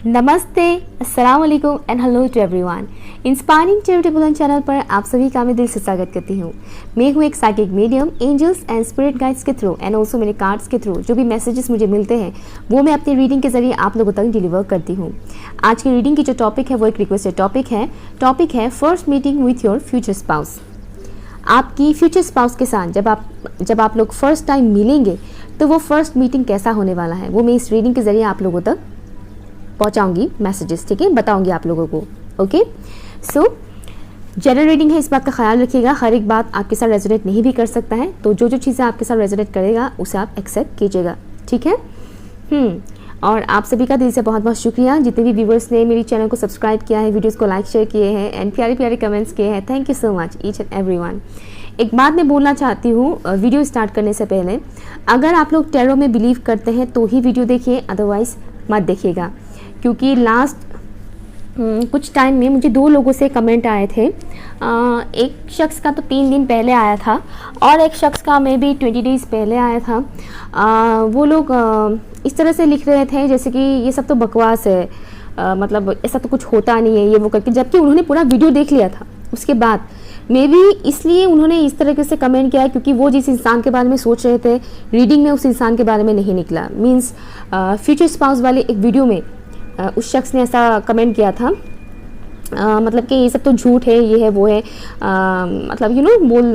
नमस्ते, अस्सलाम वालेकुम and hello to everyone. Inspiring charitable channel पर आप सभी का मैं दिल से स्वागत करती हूँ। मैं हूँ एक psychic medium, angels and spirit guides के थ्रू एंड ऑल्सो मेरे कार्ड्स के थ्रू जो भी मैसेजेस मुझे मिलते हैं वो मैं अपनी रीडिंग के जरिए आप लोगों तक डिलीवर करती हूँ। आज की रीडिंग की जो टॉपिक है वो एक रिक्वेस्टेड टॉपिक है first meeting with your future spouse. आपकी फ्यूचर स्पाउस के साथ जब आप लोग फर्स्ट टाइम मिलेंगे तो वो फर्स्ट मीटिंग कैसा होने वाला है वो मैं इस रीडिंग के जरिए आप लोगों तक पहुंचाऊंगी मैसेजेस, ठीक है, बताऊंगी आप लोगों को। ओके, सो जनरल रीडिंग है, इस बात का ख्याल रखिएगा, हर एक बात आपके साथ रेजोनेट नहीं भी कर सकता है, तो जो चीज़ें आपके साथ रेजोनेट करेगा उसे आप एक्सेप्ट कीजिएगा, ठीक है। और आप सभी का दिल से बहुत बहुत शुक्रिया जितने भी व्यूवर्स ने मेरी चैनल को सब्सक्राइब किया है, वीडियोस को लाइक शेयर किए हैं एंड प्यारे प्यारे कमेंट्स किए हैं। Thank you so much each and everyone. एक बात मैं बोलना चाहती हूँ वीडियो स्टार्ट करने से पहले, अगर आप लोग टैरो में बिलीव करते हैं तो ही वीडियो देखिए, अदरवाइज मत देखिएगा, क्योंकि लास्ट कुछ टाइम में मुझे 2 लोगों से कमेंट आए थे। एक शख्स का तो 3 दिन पहले आया था और एक शख्स का मे बी 20 डेज़ पहले आया था। वो लोग इस तरह से लिख रहे थे जैसे कि ये सब तो बकवास है, मतलब ऐसा तो कुछ होता नहीं है ये वो करके, जबकि उन्होंने पूरा वीडियो देख लिया था। उसके बाद मे बी इसलिए उन्होंने इस तरीके से कमेंट किया क्योंकि वो जिस इंसान के बारे में सोच रहे थे रीडिंग में उस इंसान के बारे में नहीं निकला। मीन्स फ्यूचर स्पाउस वाले एक वीडियो में उस शख्स ने ऐसा कमेंट किया था, मतलब कि ये सब तो झूठ है, ये है वो है, मतलब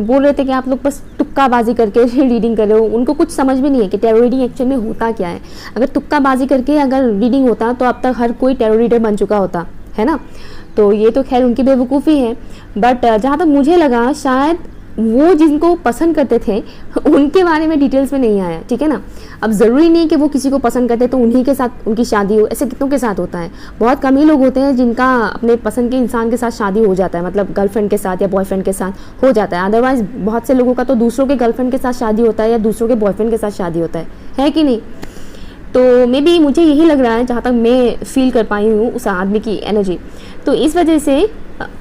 बोल रहे थे कि आप लोग बस तुक्काबाजी करके रीडिंग कर रहे हो। उनको कुछ समझ में नहीं है कि टैरो रीडिंग एक्चुअल में होता क्या है। अगर तुक्काबाजी करके अगर रीडिंग होता तो अब तक हर कोई टैरो रीडर बन चुका होता है ना। तो ये तो खैर उनकी बेवकूफ़ी है, बट जहाँ तक मुझे लगा शायद वो जिनको पसंद करते थे उनके बारे में डिटेल्स में नहीं आया, ठीक है ना। अब ज़रूरी नहीं कि वो किसी को पसंद करते तो उन्हीं के साथ उनकी शादी हो, ऐसे कितनों के साथ होता है। बहुत कम ही लोग होते हैं जिनका अपने पसंद के इंसान के साथ शादी हो जाता है, मतलब गर्लफ्रेंड के साथ या बॉयफ्रेंड के साथ हो जाता है। अदरवाइज बहुत से लोगों का तो दूसरों के गर्लफ्रेंड के साथ शादी होता है या दूसरों के बॉयफ्रेंड के साथ शादी होता है कि नहीं। तो मे बी मुझे यही लग रहा है जहाँ तक मैं फील कर पाई हूँ उस आदमी की एनर्जी। तो इस वजह से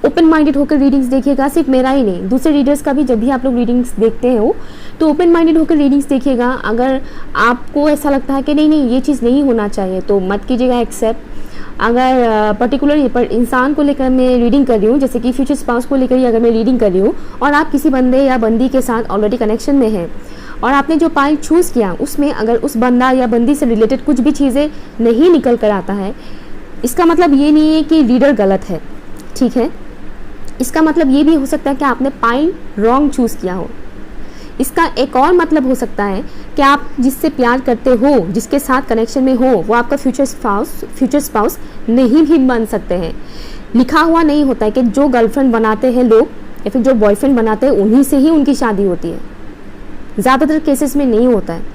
ओपन माइंडेड होकर रीडिंग्स देखिएगा, सिर्फ मेरा ही नहीं दूसरे रीडर्स का भी। जब भी आप लोग रीडिंग्स देखते हो तो ओपन माइंडेड होकर रीडिंग्स देखिएगा। अगर आपको ऐसा लगता है कि नहीं ये चीज़ नहीं होना चाहिए तो मत कीजिएगा एक्सेप्ट। अगर पर्टिकुलर इंसान को लेकर मैं रीडिंग कर रही हूँ, जैसे कि फ्यूचर स्पाउस को लेकर ही अगर मैं रीडिंग कर रही हूँ और आप किसी बंदे या बंदी के साथ ऑलरेडी कनेक्शन में हैं और आपने जो पाइल चूज़ किया उसमें अगर उस बंदा या बंदी से रिलेटेड कुछ भी चीज़ें नहीं निकल कर आता है, इसका मतलब ये नहीं है कि रीडर गलत है, ठीक है। इसका मतलब ये भी हो सकता है कि आपने पाइल रॉन्ग चूज़ किया हो। इसका एक और मतलब हो सकता है कि आप जिससे प्यार करते हो, जिसके साथ कनेक्शन में हो, वो आपका फ्यूचर स्पाउस नहीं भी बन सकते हैं। लिखा हुआ नहीं होता है कि जो गर्लफ्रेंड बनाते हैं लोग या फिर जो बॉयफ्रेंड बनाते हैं उन्हीं से ही उनकी शादी होती है, ज़्यादातर केसेस में नहीं होता है।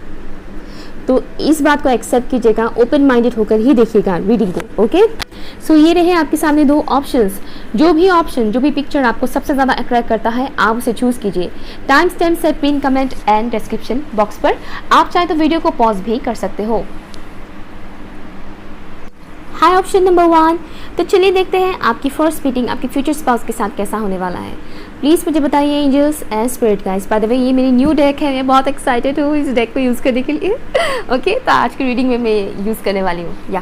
तो इस बात को एक्सेप्ट कीजिएगा, ओपन माइंडेड होकर ही देखिएगा रीडिंग को। ओके, सो ये रहे आपके सामने 2 ऑप्शंस। जो भी पिक्चर आपको सबसे ज़्यादा अट्रैक्ट करता है आप उसे चूज़ कीजिए। टाइम स्टैम्प से pin comment and description box पर। आप चाहे तो वीडियो को पॉज भी कर सकते हो। Hi option number 1। तो चलिए देखते हैं आपकी फर्स्ट मीटिंग आपके फ्यूचर स्पाउस के साथ कैसा होने वाला है। प्लीज़ मुझे बताइए angels and spirit guides. By the way ये मेरी न्यू डेक है, मैं बहुत एक्साइटेड हूँ इस डेक को यूज़ करने के लिए। ओके, तो आज की रीडिंग में मैं यूज़ करने वाली हूँ या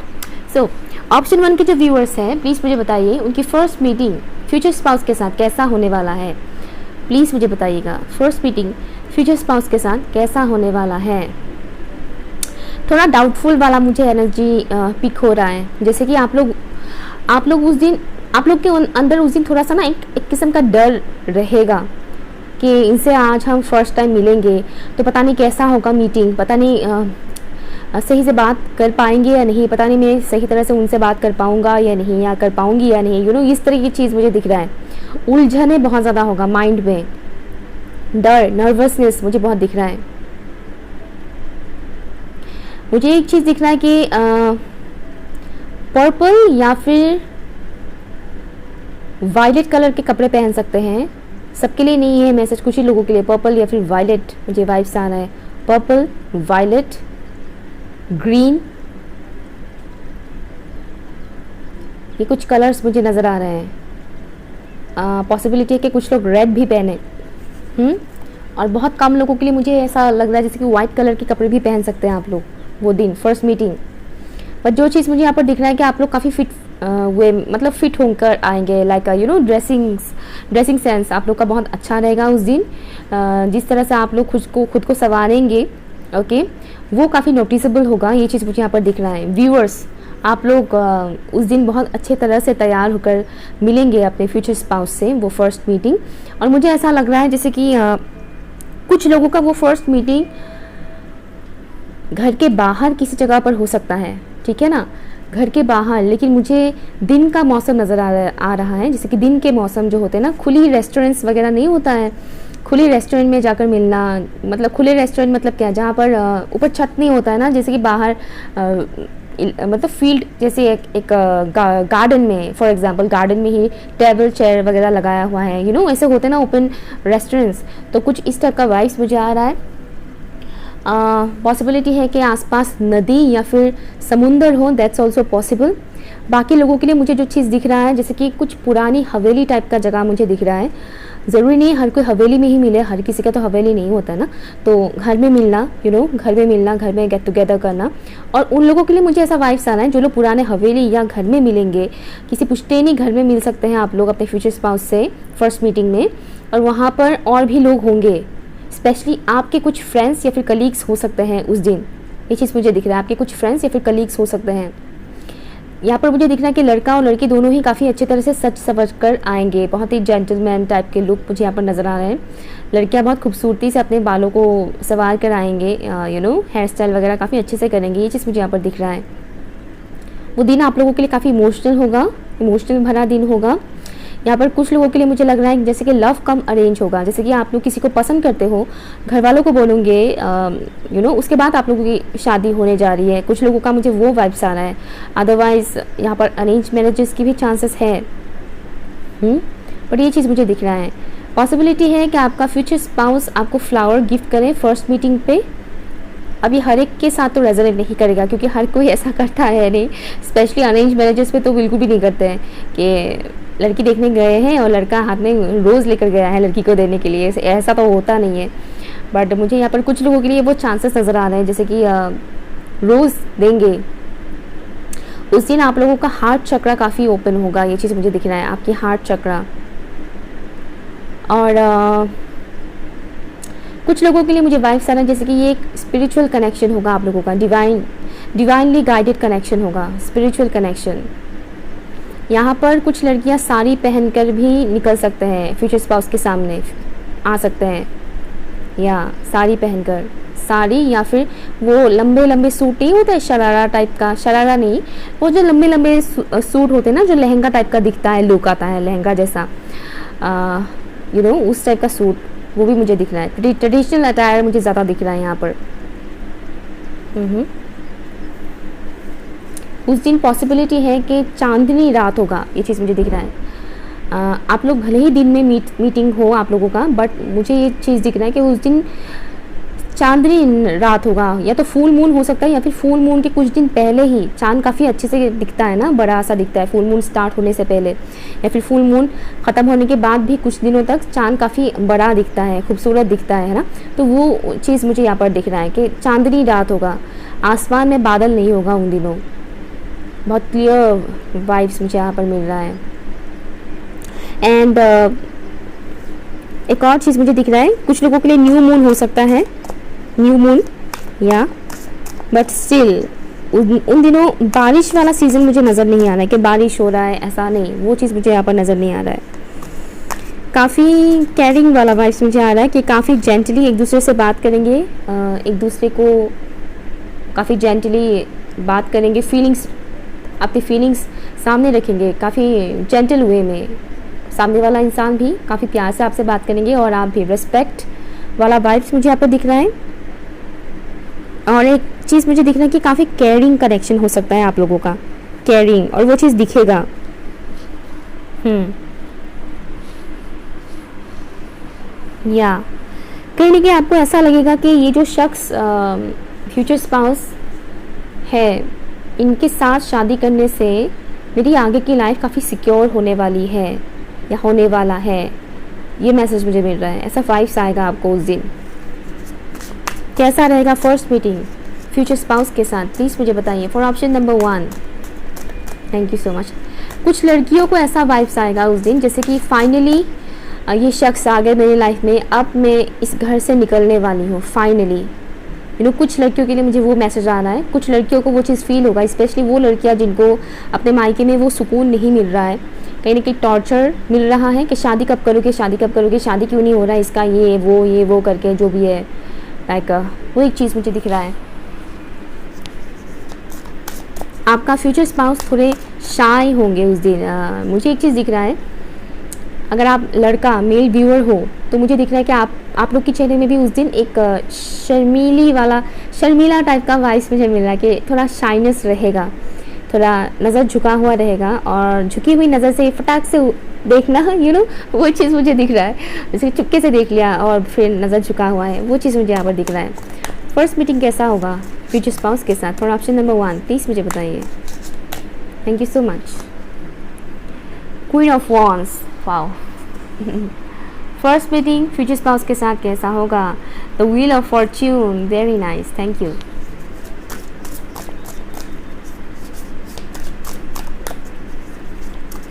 सो ऑप्शन 1 के जो व्यूअर्स हैं प्लीज़ मुझे बताइए उनकी फर्स्ट मीटिंग फ्यूचर स्पाउस के साथ कैसा होने वाला है। प्लीज़ मुझे बताइएगा फर्स्ट मीटिंग फ्यूचर स्पाउस के साथ कैसा होने वाला है। थोड़ा डाउटफुल वाला मुझे एनर्जी पिक हो रहा है, जैसे कि आप लोग उस दिन आप लोग के अंदर उस दिन थोड़ा सा ना एक किस्म का डर रहेगा कि इनसे आज हम फर्स्ट टाइम मिलेंगे तो पता नहीं कैसा होगा मीटिंग, पता नहीं सही से बात कर पाएंगे या नहीं, पता नहीं मैं सही तरह से उनसे बात कर पाऊंगा या नहीं, या कर पाऊंगी या नहीं, इस तरह की चीज़ मुझे दिख रहा है। उलझने बहुत ज़्यादा होगा माइंड में, डर नर्वसनेस मुझे बहुत दिख रहा है। मुझे एक चीज़ दिख रहा है कि पर्पल या फिर वायलेट कलर के कपड़े पहन सकते हैं। सबके लिए नहीं है मैसेज, कुछ ही लोगों के लिए पर्पल या फिर वायलेट मुझे वाइब्स आ रहा है। पर्पल, वायलेट, ग्रीन, ये कुछ कलर्स मुझे नज़र आ रहे हैं। पॉसिबिलिटी है कि कुछ लोग रेड भी पहने, और बहुत कम लोगों के लिए मुझे ऐसा लग रहा है जैसे कि वाइट कलर के कपड़े भी पहन सकते हैं आप लोग वो दिन फर्स्ट मीटिंग। बट जो चीज़ मुझे यहाँ पर दिख रहा है कि आप लोग काफ़ी फिट वे मतलब फिट होकर आएंगे, like you know dressing sense आप लोग का बहुत अच्छा रहेगा उस दिन। जिस तरह से आप लोग खुद को संवारेंगे, ओके, वो काफ़ी नोटिसेबल होगा। ये चीज़ मुझे यहाँ पर दिख रहा है। व्यूअर्स, आप लोग उस दिन बहुत अच्छे तरह से तैयार होकर मिलेंगे अपने फ्यूचर स्पाउस से, वो फर्स्ट मीटिंग। और मुझे ऐसा लग रहा है जैसे कि कुछ लोगों का वो फर्स्ट मीटिंग घर के बाहर किसी जगह पर हो सकता है, ठीक है ना, घर के बाहर। लेकिन मुझे दिन का मौसम नज़र आ रहा है, जैसे कि दिन के मौसम जो होते हैं ना, खुली रेस्टोरेंट्स वगैरह नहीं होता है, खुले रेस्टोरेंट में जाकर मिलना, मतलब खुले रेस्टोरेंट मतलब क्या, जहाँ पर ऊपर छत नहीं होता है ना, जैसे कि बाहर मतलब फील्ड जैसे एक गार्डन में, फॉर एग्जांपल गार्डन में ही टेबल चेयर वगैरह लगाया हुआ है, यू नो ऐसे होते हैं ना ओपन रेस्टोरेंट्स। तो कुछ इस टाइप का वाइब्स मुझे आ रहा है। पॉसिबिलिटी है कि आसपास नदी या फिर समुंदर हो, दैट्स ऑल्सो पॉसिबल। बाकी लोगों के लिए मुझे जो चीज़ दिख रहा है जैसे कि कुछ पुरानी हवेली टाइप का जगह मुझे दिख रहा है। ज़रूरी नहीं हर कोई हवेली में ही मिले, हर किसी का तो हवेली नहीं होता है ना, तो घर में मिलना, यू नो घर में मिलना, घर में गेट टुगेदर करना। और उन लोगों के लिए मुझे ऐसा वाइब्स आ रहा है जो लोग पुराने हवेली या घर में मिलेंगे, किसी पुश्तैनी घर में मिल सकते हैं आप लोग अपने फ्यूचर स्पाउस से फर्स्ट मीटिंग में। और वहाँ पर और भी लोग होंगे, स्पेशली आपके कुछ फ्रेंड्स या फिर कलीग्स हो सकते हैं उस दिन। ये चीज़ मुझे दिख रहा है, आपके कुछ फ्रेंड्स या फिर कलीग्स हो सकते हैं। यहाँ पर मुझे दिख रहा है कि लड़का और लड़की दोनों ही काफ़ी अच्छे तरह से सच समझ कर आएंगे, बहुत ही जेंटलमैन टाइप के लुक मुझे यहाँ पर नज़र आ रहे हैं। लड़कियाँ बहुत खूबसूरती से अपने बालों को संवार कर आएंगे, यू नो हेयर स्टाइल वगैरह काफ़ी अच्छे से करेंगे। ये चीज़ मुझे यहाँ पर दिख रहा है। वो दिन आप लोगों के लिए काफ़ी इमोशनल होगा, इमोशनल भरा दिन होगा। यहाँ पर कुछ लोगों के लिए मुझे लग रहा है जैसे कि लव कम अरेंज होगा, जैसे कि आप लोग किसी को पसंद करते हो, घर वालों को बोलोगे, यू नो उसके बाद आप लोगों की शादी होने जा रही है। कुछ लोगों का मुझे वो वाइब्स आ रहा है। अदरवाइज यहाँ पर अरेंज मैरिजेस की भी चांसेस है, बट ये चीज़ मुझे दिख रहा है। पॉसिबिलिटी है कि आपका फ्यूचर स्पाउस आपको फ्लावर गिफ्ट करे फर्स्ट मीटिंग पे। अब ये हर एक के साथ तो रेजोनेट नहीं करेगा क्योंकि हर कोई ऐसा करता है नहीं, स्पेशली अरेंज मैरिजेस पे तो बिल्कुल भी नहीं करते हैं कि लड़की देखने गए हैं और लड़का हाथ में रोज़ लेकर गया है लड़की को देने के लिए, ऐसा तो होता नहीं है। बट मुझे यहाँ पर कुछ लोगों के लिए वो चांसेस नज़र आ रहे हैं जैसे कि रोज़ देंगे। उस दिन आप लोगों का हार्ट चक्रा काफ़ी ओपन होगा, ये चीज़ मुझे दिख रहा है, आपकी हार्ट चक्रा। और कुछ लोगों के लिए मुझे वाइब्स आ रहा है जैसे कि ये एक स्पिरिचुअल कनेक्शन होगा आप लोगों का, डिवाइनली गाइडेड कनेक्शन होगा, स्पिरिचुअल कनेक्शन। यहाँ पर कुछ लड़कियाँ साड़ी पहनकर भी निकल सकते हैं, फ्यूचर स्पाउस के सामने आ सकते हैं, या साड़ी पहनकर, साड़ी या फिर वो लंबे लंबे सूट नहीं होता है शरारा टाइप का, शरारा नहीं, वो जो लंबे लंबे सूट होते हैं ना, जो लहंगा टाइप का दिखता है, लुक आता है लहंगा जैसा, यू नो उस टाइप का सूट, वो भी मुझे दिख रहा है। ट्रेडिशनल अटायर मुझे ज़्यादा दिख रहा है यहाँ पर। उस दिन पॉसिबिलिटी है कि चांदनी रात होगा, ये चीज़ मुझे दिख रहा है। आप लोग भले ही दिन में मीटिंग हो आप लोगों का, बट मुझे ये चीज़ दिख रहा है कि उस दिन चांदनी रात होगा, या तो फुल मून हो सकता है या फिर फुल मून के कुछ दिन पहले ही चांद काफ़ी अच्छे से दिखता है ना, बड़ा सा दिखता है फुल मून स्टार्ट होने से पहले, या फिर फुल मून ख़त्म होने के बाद भी कुछ दिनों तक चांद काफ़ी बड़ा दिखता है, खूबसूरत दिखता है ना। तो वो चीज़ मुझे यहाँ पर दिख रहा है कि चांदनी रात होगा, आसमान में बादल नहीं होगा उन दिनों। बहुत क्लियर वाइब्स मुझे यहाँ पर मिल रहा है। एंड एक और चीज़ मुझे दिख रहा है, कुछ लोगों के लिए न्यू मून हो सकता है, न्यू मून, या बट स्टिल उन दिनों बारिश वाला सीज़न मुझे नज़र नहीं आ रहा है कि बारिश हो रहा है, ऐसा नहीं, वो चीज़ मुझे यहाँ पर नज़र नहीं आ रहा है। काफ़ी केयरिंग वाला वाइब्स मुझे आ रहा है कि काफ़ी जेंटली एक दूसरे से बात करेंगे, एक दूसरे को काफ़ी जेंटली बात करेंगे, फीलिंग्स, अपनी फीलिंग्स सामने रखेंगे काफ़ी जेंटल वे में। सामने वाला इंसान भी काफ़ी प्यार से आपसे बात करेंगे और आप भी, रिस्पेक्ट वाला वाइब्स मुझे यहाँ पर दिख रहा है। और एक चीज़ मुझे दिख रहा है कि काफ़ी केयरिंग कनेक्शन हो सकता है आप लोगों का, केयरिंग, और वो चीज़ दिखेगा। या कहीं ना कहीं आपको ऐसा लगेगा कि ये जो शख्स फ्यूचर स्पाउस है, इनके साथ शादी करने से मेरी आगे की लाइफ काफ़ी सिक्योर होने वाली है या होने वाला है, ये मैसेज मुझे मिल रहा है। ऐसा वाइब्स आएगा आपको उस दिन। कैसा रहेगा फर्स्ट मीटिंग, फ्यूचर स्पाउस के साथ, प्लीज़ मुझे बताइए for option number 1। Thank you so much. कुछ लड़कियों को ऐसा वाइब्स आएगा उस दिन जैसे कि फाइनली ये शख्स आ गए मेरी लाइफ में, अब मैं इस घर से निकलने वाली हूँ फाइनली। कुछ लड़कियों के लिए मुझे वो मैसेज आ रहा है, कुछ लड़कियों को वो चीज़ फील होगा, स्पेशली वो लड़कियाँ जिनको अपने मायके में वो सुकून नहीं मिल रहा है, कहीं ना कहीं टॉर्चर मिल रहा है कि शादी कब करोगे, शादी कब करोगे, शादी क्यों नहीं हो रहा है इसका, ये वो करके जो भी है, लाइक वो एक चीज़ मुझे दिख रहा है। आपका फ्यूचर स्पाउस थोड़े शाय होंगे उस दिन। मुझे एक चीज़ दिख रहा है, अगर आप लड़का मेल व्यूअर हो तो मुझे दिख रहा है कि आप लोग के चेहरे में भी उस दिन एक शर्मीला टाइप का वाइस मुझे मिल रहा है कि थोड़ा शाइनेस रहेगा, थोड़ा नज़र झुका हुआ रहेगा, और झुकी हुई नज़र से फटाक से देखना, वो चीज़ मुझे दिख रहा है, जैसे चुपके से देख लिया और फिर नज़र झुका हुआ है, वो चीज़ मुझे यहाँ पर दिख रहा है। फर्स्ट मीटिंग कैसा होगा फ्यूचर स्पाउस के साथ फॉर ऑप्शन नंबर 1, प्लीज़ मुझे बताइए। Thank you so much. Queen of wands, wow. First meeting future spouse के साथ कैसा होगा, the wheel of Fortune, very nice, thank you.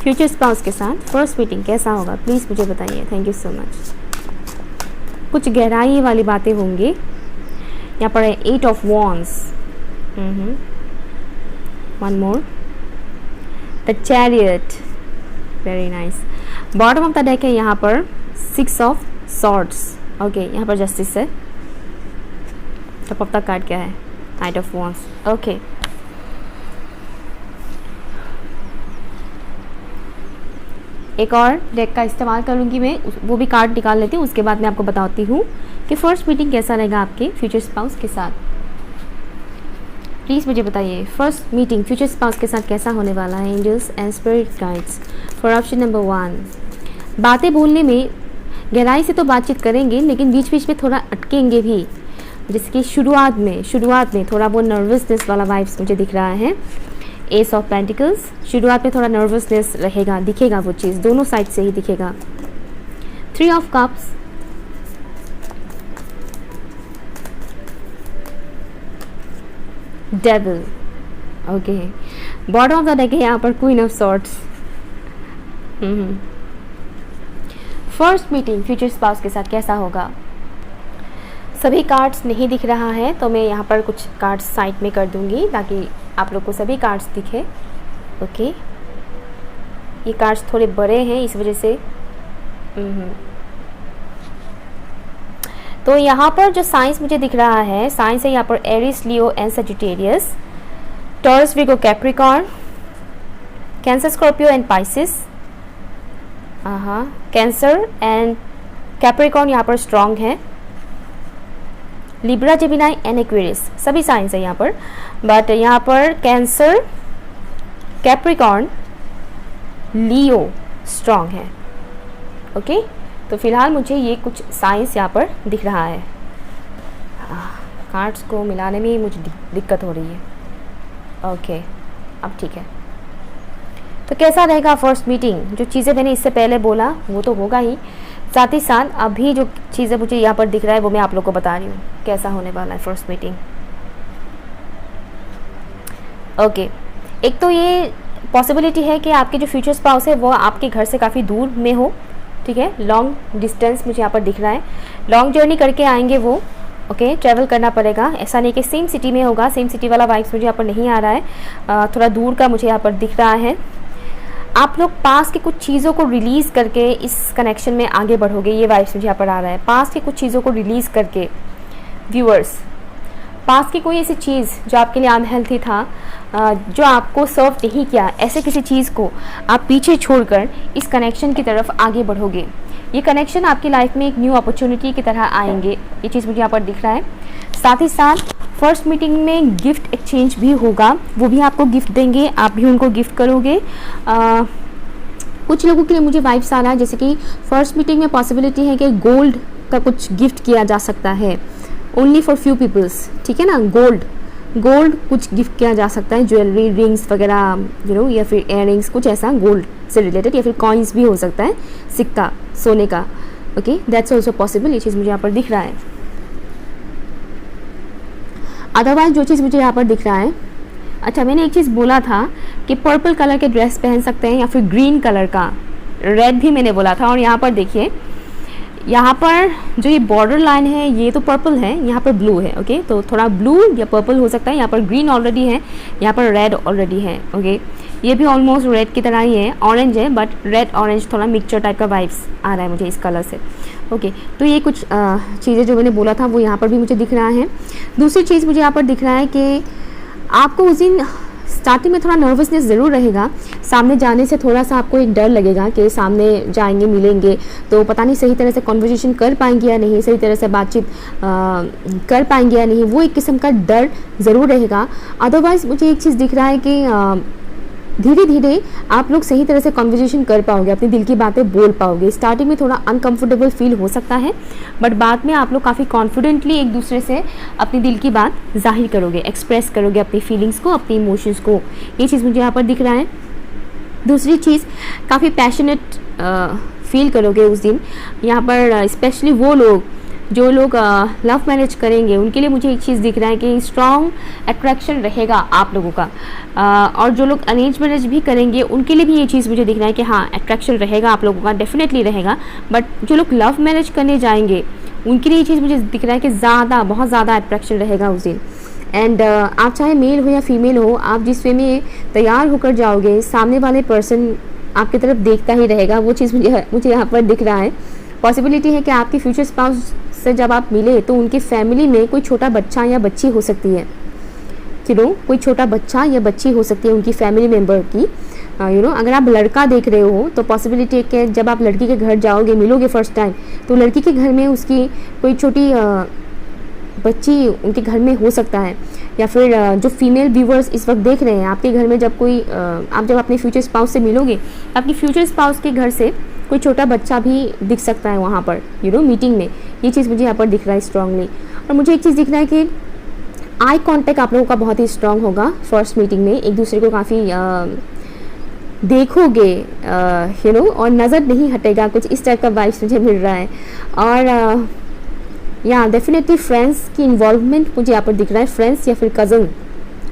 Future spouse के साथ फर्स्ट मीटिंग कैसा होगा, प्लीज़ मुझे बताइए। Thank you so much. कुछ गहराई वाली बातें होंगी। यहाँ पर है 8 of wands, one more, the chariot, very nice. Bottom of the deck है यहाँ पर 6 ऑफ सॉर्ड्स, ओके, यहाँ पर जस्टिस है। टॉप ऑफ द कार्ड क्या है, नाइट ऑफ वॉन्ड्स, ओके। एक और डेक का इस्तेमाल करूँगी मैं, वो भी कार्ड निकाल लेती हूँ, उसके बाद मैं आपको बताती हूँ कि फर्स्ट मीटिंग कैसा रहेगा आपके फ्यूचर स्पाउस के साथ। प्लीज़ मुझे बताइए फर्स्ट मीटिंग फ्यूचर स्पाउस के साथ कैसा होने वाला है, angels and spirit guides for option number 1। बातें बोलने में गहराई से तो बातचीत करेंगे, लेकिन बीच बीच में थोड़ा अटकेंगे भी, जैसे कि शुरुआत में थोड़ा वो नर्वसनेस वाला वाइब्स मुझे दिख रहा है। एस ऑफ पेंटिकल्स, शुरुआत में थोड़ा नर्वसनेस रहेगा, दिखेगा वो चीज़, दोनों साइड से ही दिखेगा। 3 of cups, devil, okay. Bottom of the deck है यहाँ पर queen of swords. First meeting future spouse के साथ कैसा होगा, सभी कार्ड्स नहीं दिख रहा है तो मैं यहाँ पर कुछ कार्ड्स साइड में कर दूंगी ताकि आप लोग को सभी कार्ड्स दिखे, ओके। ये कार्ड्स थोड़े बड़े हैं इस वजह से। तो यहाँ पर जो साइंस मुझे दिख रहा है, साइंस है यहाँ पर Aries, Leo and Sagittarius, Taurus, Virgo, Capricorn, Cancer, Scorpio and Pisces. Cancer and Capricorn यहाँ पर स्ट्रॉन्ग है। लिब्रा, जेमिनाई एंड एक्वेरियस, सभी साइंस है यहाँ पर, बट यहाँ पर कैंसर, कैप्रिकॉर्न, लियो स्ट्रॉन्ग है, ओके। तो फिलहाल मुझे ये कुछ साइंस यहाँ पर दिख रहा है। कार्ड्स को मिलाने में मुझे दिक्कत हो रही है, ओके, अब ठीक है। तो कैसा रहेगा फर्स्ट मीटिंग, जो चीज़ें मैंने इससे पहले बोला वो तो होगा ही, साथ ही साथ अभी जो चीज़ें मुझे यहाँ पर दिख रहा है वो मैं आप लोग को बता रही हूँ कैसा होने वाला है फर्स्ट मीटिंग, ओके। एक तो ये पॉसिबिलिटी है कि आपके जो फ्यूचर स्पाउस है वो आपके घर से काफ़ी दूर में हो, ठीक है, लॉन्ग डिस्टेंस मुझे यहाँ पर दिख रहा है, लॉन्ग जर्नी करके आएंगे वो, ओके, ट्रैवल करना पड़ेगा। ऐसा नहीं कि सेम सिटी में होगा, सेम सिटी वाला वाइब्स मुझे यहाँ पर नहीं आ रहा है, थोड़ा दूर का मुझे यहाँ पर दिख रहा है। आप लोग पास की कुछ चीज़ों को रिलीज़ करके इस कनेक्शन में आगे बढ़ोगे, ये वाइब्स मुझे यहाँ पर आ रहा है। पास की कुछ चीज़ों को रिलीज़ करके, व्यूअर्स, पास की कोई ऐसी चीज़ जो आपके लिए अनहेल्थी था, जो आपको सर्व नहीं किया, ऐसे किसी चीज़ को आप पीछे छोड़कर इस कनेक्शन की तरफ आगे बढ़ोगे। ये कनेक्शन आपकी लाइफ में एक न्यू अपॉर्चुनिटी की तरह आएंगे, ये चीज़ मुझे यहाँ पर दिख रहा है। साथ ही साथ फर्स्ट मीटिंग में गिफ्ट एक्सचेंज भी होगा, वो भी आपको गिफ्ट देंगे, आप भी उनको गिफ्ट करोगे। कुछ लोगों के लिए मुझे वाइब्स आ रहा है जैसे कि फर्स्ट मीटिंग में पॉसिबिलिटी है कि गोल्ड का कुछ गिफ्ट किया जा सकता है, ओनली फॉर फ्यू पीपल्स, ठीक है ना। गोल्ड कुछ गिफ्ट किया जा सकता है, ज्वेलरी, रिंग्स वगैरह, या फिर इयररिंग्स, कुछ ऐसा गोल्ड से रिलेटेड, या फिर कॉइन्स भी हो सकता है, सिक्का सोने का, ओके, दैट्स ऑल्सो पॉसिबल। ये चीज़ मुझे यहाँ पर दिख रहा है। अदरवाइज जो चीज़ मुझे यहाँ पर दिख रहा है, अच्छा मैंने एक चीज़ बोला था कि पर्पल कलर के ड्रेस पहन सकते हैं या फिर ग्रीन कलर का, रेड भी मैंने बोला था। और यहाँ पर देखिए, यहाँ पर जो ये बॉर्डर लाइन है ये तो पर्पल है, यहाँ पर ब्लू है। ओके, तो थोड़ा ब्लू या पर्पल हो सकता है। यहाँ पर ग्रीन ऑलरेडी है, यहाँ पर रेड ऑलरेडी है। ओके, ये भी ऑलमोस्ट रेड की तरह ही है, ऑरेंज है बट रेड ऑरेंज थोड़ा मिक्सचर टाइप का वाइब्स आ रहा है मुझे इस कलर से। ओके, तो ये कुछ चीज़ें जो मैंने बोला था वो यहाँ पर भी मुझे दिख रहा है। दूसरी चीज़ मुझे यहाँ पर दिख रहा है कि आपको उस दिन स्टार्टिंग में थोड़ा नर्वसनेस ज़रूर रहेगा, सामने जाने से थोड़ा सा आपको एक डर लगेगा कि सामने जाएंगे मिलेंगे तो पता नहीं सही तरह से कन्वर्सेशन कर पाएंगे या नहीं, सही तरह से बातचीत कर पाएंगे या नहीं, वो एक किस्म का डर ज़रूर रहेगा। अदरवाइज़ मुझे एक चीज़ दिख रहा है कि धीरे धीरे आप लोग सही तरह से कन्वर्सेशन कर पाओगे, अपनी दिल की बातें बोल पाओगे। स्टार्टिंग में थोड़ा अनकंफर्टेबल फील हो सकता है बट बाद में आप लोग काफ़ी कॉन्फिडेंटली एक दूसरे से अपनी दिल की बात जाहिर करोगे, एक्सप्रेस करोगे अपनी फीलिंग्स को, अपनी इमोशंस को। ये चीज़ मुझे यहाँ पर दिख रहा है। दूसरी चीज़, काफ़ी पैशनेट फील करोगे उस दिन। यहाँ पर स्पेशली वो लोग जो लोग लव मैरिज करेंगे उनके लिए मुझे एक चीज़ दिख रहा है कि स्ट्रॉन्ग अट्रैक्शन रहेगा आप लोगों का। और जो लोग अरेंज मैरिज भी करेंगे उनके लिए भी ये चीज़ मुझे दिख रहा है कि हाँ, अट्रैक्शन रहेगा आप लोगों का, डेफिनेटली रहेगा। बट जो लोग लव मैरिज करने जाएंगे उनके लिए ये चीज़ मुझे दिख रहा है कि ज़्यादा, बहुत ज़्यादा अट्रैक्शन रहेगा उस दिन। एंड आप चाहे मेल हो या फीमेल हो, आप जिस वे में तैयार होकर जाओगे सामने वाले पर्सन आपकी तरफ देखता ही रहेगा। वो चीज़ मुझे यहाँ पर दिख रहा है। पॉसिबिलिटी है कि आपके फ्यूचर स्पाउस से जब आप मिले तो उनकी फैमिली में कोई छोटा बच्चा या बच्ची हो सकती है, कोई छोटा बच्चा या बच्ची हो सकती है उनकी फैमिली मेम्बर की। अगर आप लड़का देख रहे हो तो पॉसिबिलिटी है कि जब आप लड़की के घर जाओगे, मिलोगे फर्स्ट टाइम, तो लड़की के घर में उसकी कोई छोटी बच्ची उनके घर में हो सकता है। या फिर जो फीमेल व्यूवर्स इस वक्त देख रहे हैं, आपके घर में जब आप जब अपने फ्यूचर स्पाउस से मिलोगे, आपकी फ्यूचर स्पाउस के घर से कोई छोटा बच्चा भी दिख सकता है वहाँ पर मीटिंग में। ये चीज़ मुझे यहाँ पर दिख रहा है स्ट्रांगली। और मुझे एक चीज़ दिख रहा है कि आई कांटेक्ट आप लोगों का बहुत ही स्ट्रांग होगा फर्स्ट मीटिंग में। एक दूसरे को काफ़ी देखोगे और नज़र नहीं हटेगा, कुछ इस टाइप का वाइब्स मुझे मिल रहा है। और या डेफिनेटली फ्रेंड्स की इन्वॉल्वमेंट मुझे यहाँ पर दिख रहा है, फ्रेंड्स या फिर कज़न।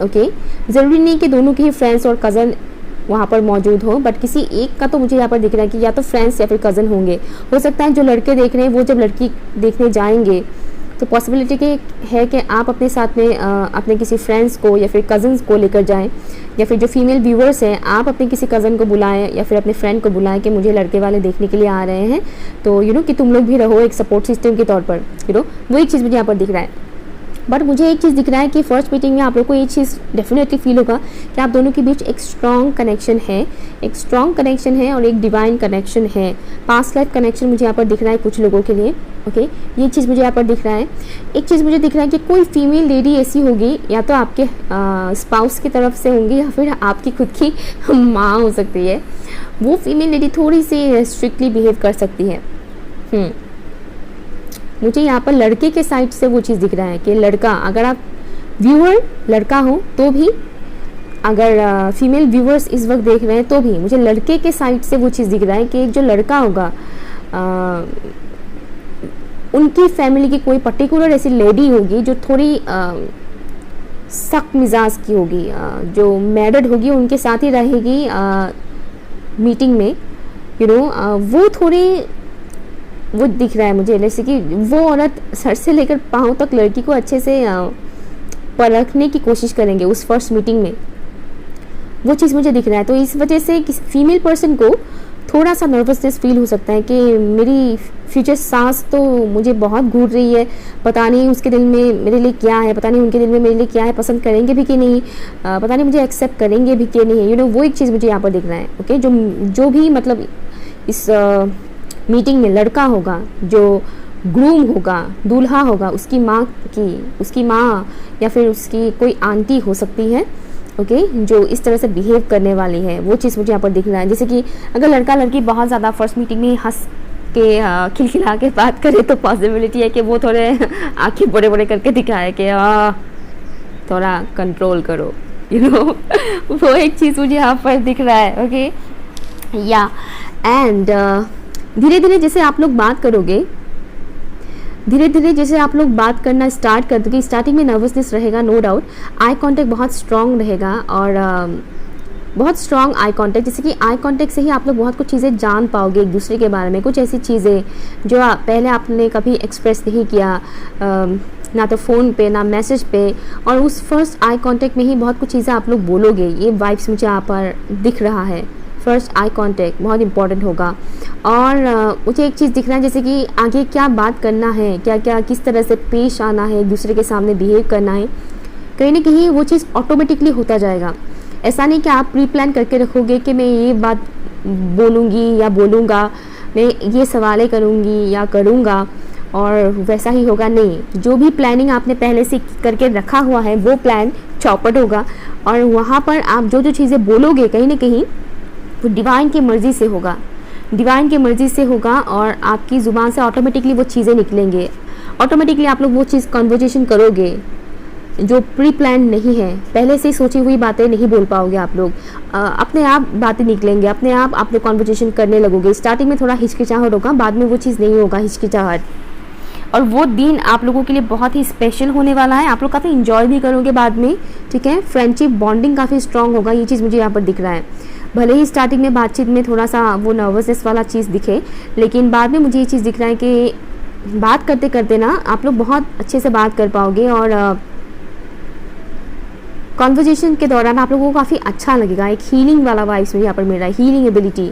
ओके, ज़रूरी नहीं कि दोनों के ही फ्रेंड्स और कज़न वहाँ पर मौजूद हो, बट किसी एक का तो मुझे यहाँ पर दिख रहा है कि या तो फ्रेंड्स या फिर कज़न होंगे। हो सकता है जो लड़के देख रहे हैं वो जब लड़की देखने जाएंगे तो पॉसिबिलिटी है कि आप अपने साथ में अपने किसी फ्रेंड्स को या फिर कज़न्स को लेकर जाएं, या फिर जो फीमेल व्यूवर्स हैं आप अपने किसी कज़न को बुलाएं या फिर अपने फ्रेंड को बुलाएं कि मुझे लड़के वाले देखने के लिए आ रहे हैं, तो कि तुम लोग भी रहो एक सपोर्ट सिस्टम के तौर पर। वो एक चीज़ मुझे यहाँ पर दिख रहा है। बट मुझे एक चीज़ दिख रहा है कि फर्स्ट मीटिंग में आप लोग को ये चीज़ डेफिनेटली फील होगा कि आप दोनों के बीच एक स्ट्रॉन्ग कनेक्शन है, और एक डिवाइन कनेक्शन है, पास्ट लाइफ कनेक्शन मुझे यहाँ पर दिख रहा है कुछ लोगों के लिए। ओके, ये चीज़ मुझे यहाँ पर दिख रहा है। एक चीज़ मुझे दिख रहा है कि कोई फीमेल लेडी ऐसी होगी, या तो आपके स्पाउस की तरफ से होंगी या फिर आपकी खुद की माँ हो सकती है। वो फीमेल लेडी थोड़ी सी स्ट्रिक्टली बिहेव कर सकती है। मुझे यहाँ पर लड़के के साइड से वो चीज़ दिख रहा है कि लड़का, अगर आप व्यूअर लड़का हो तो भी, अगर फीमेल व्यूअर्स इस वक्त देख रहे हैं तो भी, मुझे लड़के के साइड से वो चीज़ दिख रहा है कि जो लड़का होगा उनकी फैमिली की कोई पर्टिकुलर ऐसी लेडी होगी जो थोड़ी सख्त मिजाज की होगी, जो मैरिड होगी, उनके साथ ही रहेगी मीटिंग में। वो थोड़ी, वो दिख रहा है मुझे जैसे कि वो औरत सर से लेकर पाँव तक लड़की को अच्छे से परखने की कोशिश करेंगे उस फर्स्ट मीटिंग में। वो चीज़ मुझे दिख रहा है। तो इस वजह से किसी फीमेल पर्सन को थोड़ा सा नर्वसनेस फील हो सकता है कि मेरी फ्यूचर सास तो मुझे बहुत घूर रही है, पता नहीं उसके दिल में मेरे लिए क्या है, पता नहीं उनके दिल में मेरे लिए क्या है, पसंद करेंगे भी कि नहीं, पता नहीं मुझे एक्सेप्ट करेंगे भी कि नहीं। वो एक चीज़ मुझे यहाँ पर दिख रहा है। ओके, जो भी मतलब इस मीटिंग में लड़का होगा, जो ग्रूम होगा, दूल्हा होगा, उसकी माँ या फिर उसकी कोई आंटी हो सकती है। ओके, जो इस तरह से बिहेव करने वाली है, वो चीज़ मुझे यहाँ पर दिख रहा है। जैसे कि अगर लड़का लड़की बहुत ज़्यादा फर्स्ट मीटिंग में हंस के खिलखिला के बात करे तो पॉसिबिलिटी है कि वो थोड़े आँखें बड़े बड़े करके दिखाए कि थोड़ा कंट्रोल करो। वो एक चीज़ मुझे यहाँ पर दिख रहा है। ओके, या एंड धीरे धीरे जैसे आप लोग बात करोगे धीरे धीरे जैसे आप लोग बात करना स्टार्ट कर दोगे, स्टार्टिंग में नर्वसनेस रहेगा नो डाउट, आई कांटेक्ट बहुत स्ट्रांग रहेगा और बहुत स्ट्रांग आई कांटेक्ट, जैसे कि आई कांटेक्ट से ही आप लोग बहुत कुछ चीज़ें जान पाओगे एक दूसरे के बारे में, कुछ ऐसी चीज़ें जो पहले आपने कभी एक्सप्रेस नहीं किया, ना तो फ़ोन पे ना मैसेज पे, और उस फर्स्ट आई कांटेक्ट में ही बहुत कुछ चीज़ें आप लोग बोलोगे। ये वाइब्स मुझे यहाँ पर दिख रहा है। फर्स्ट आई कांटेक्ट बहुत इंपॉर्टेंट होगा। और मुझे एक चीज़ दिख रहा है जैसे कि आगे क्या बात करना है, क्या क्या किस तरह से पेश आना है, एक दूसरे के सामने बिहेव करना है, कहीं ना कहीं वो चीज़ ऑटोमेटिकली होता जाएगा। ऐसा नहीं कि आप प्री प्लान करके रखोगे कि मैं ये बात बोलूँगी या बोलूँगा, मैं ये सवालें करूँगी या करूँगा और वैसा ही होगा, नहीं। जो भी प्लानिंग आपने पहले से करके रखा हुआ है वो प्लान चौपट होगा, और वहाँ पर आप जो जो चीज़ें बोलोगे कहीं ना कहीं वो डिवाइन की मर्ज़ी से होगा, डिवाइन की मर्ज़ी से होगा, और आपकी ज़ुबान से ऑटोमेटिकली वो चीज़ें निकलेंगे। ऑटोमेटिकली आप लोग वो चीज़ कन्वर्जेशन करोगे जो प्री प्लान नहीं है, पहले से सोची हुई बातें नहीं बोल पाओगे आप लोग, अपने आप बातें निकलेंगे, अपने आप लोग कन्वर्जेशन करने लगोगे। स्टार्टिंग में थोड़ा हिचकिचाहट होगा, बाद में वो चीज़ नहीं होगा हिचकिचाहट, और वो दिन आप लोगों के लिए बहुत ही स्पेशल होने वाला है। आप लोग काफ़ी इंजॉय भी करोगे बाद में, ठीक है। फ्रेंडशिप बॉन्डिंग काफ़ी स्ट्रांग होगा, ये चीज़ मुझे यहाँ पर दिख रहा है। भले ही स्टार्टिंग में बातचीत में थोड़ा सा वो नर्वसनेस वाला चीज़ दिखे, लेकिन बाद में मुझे ये चीज़ दिख रहा है कि बात करते करते ना आप लोग बहुत अच्छे से बात कर पाओगे, और कॉन्वर्जेशन के दौरान आप लोगों को काफ़ी अच्छा लगेगा। एक हीलिंग वाला वाइब्स मुझे यहाँ पर मिल रहा है, हीलिंग एबिलिटी।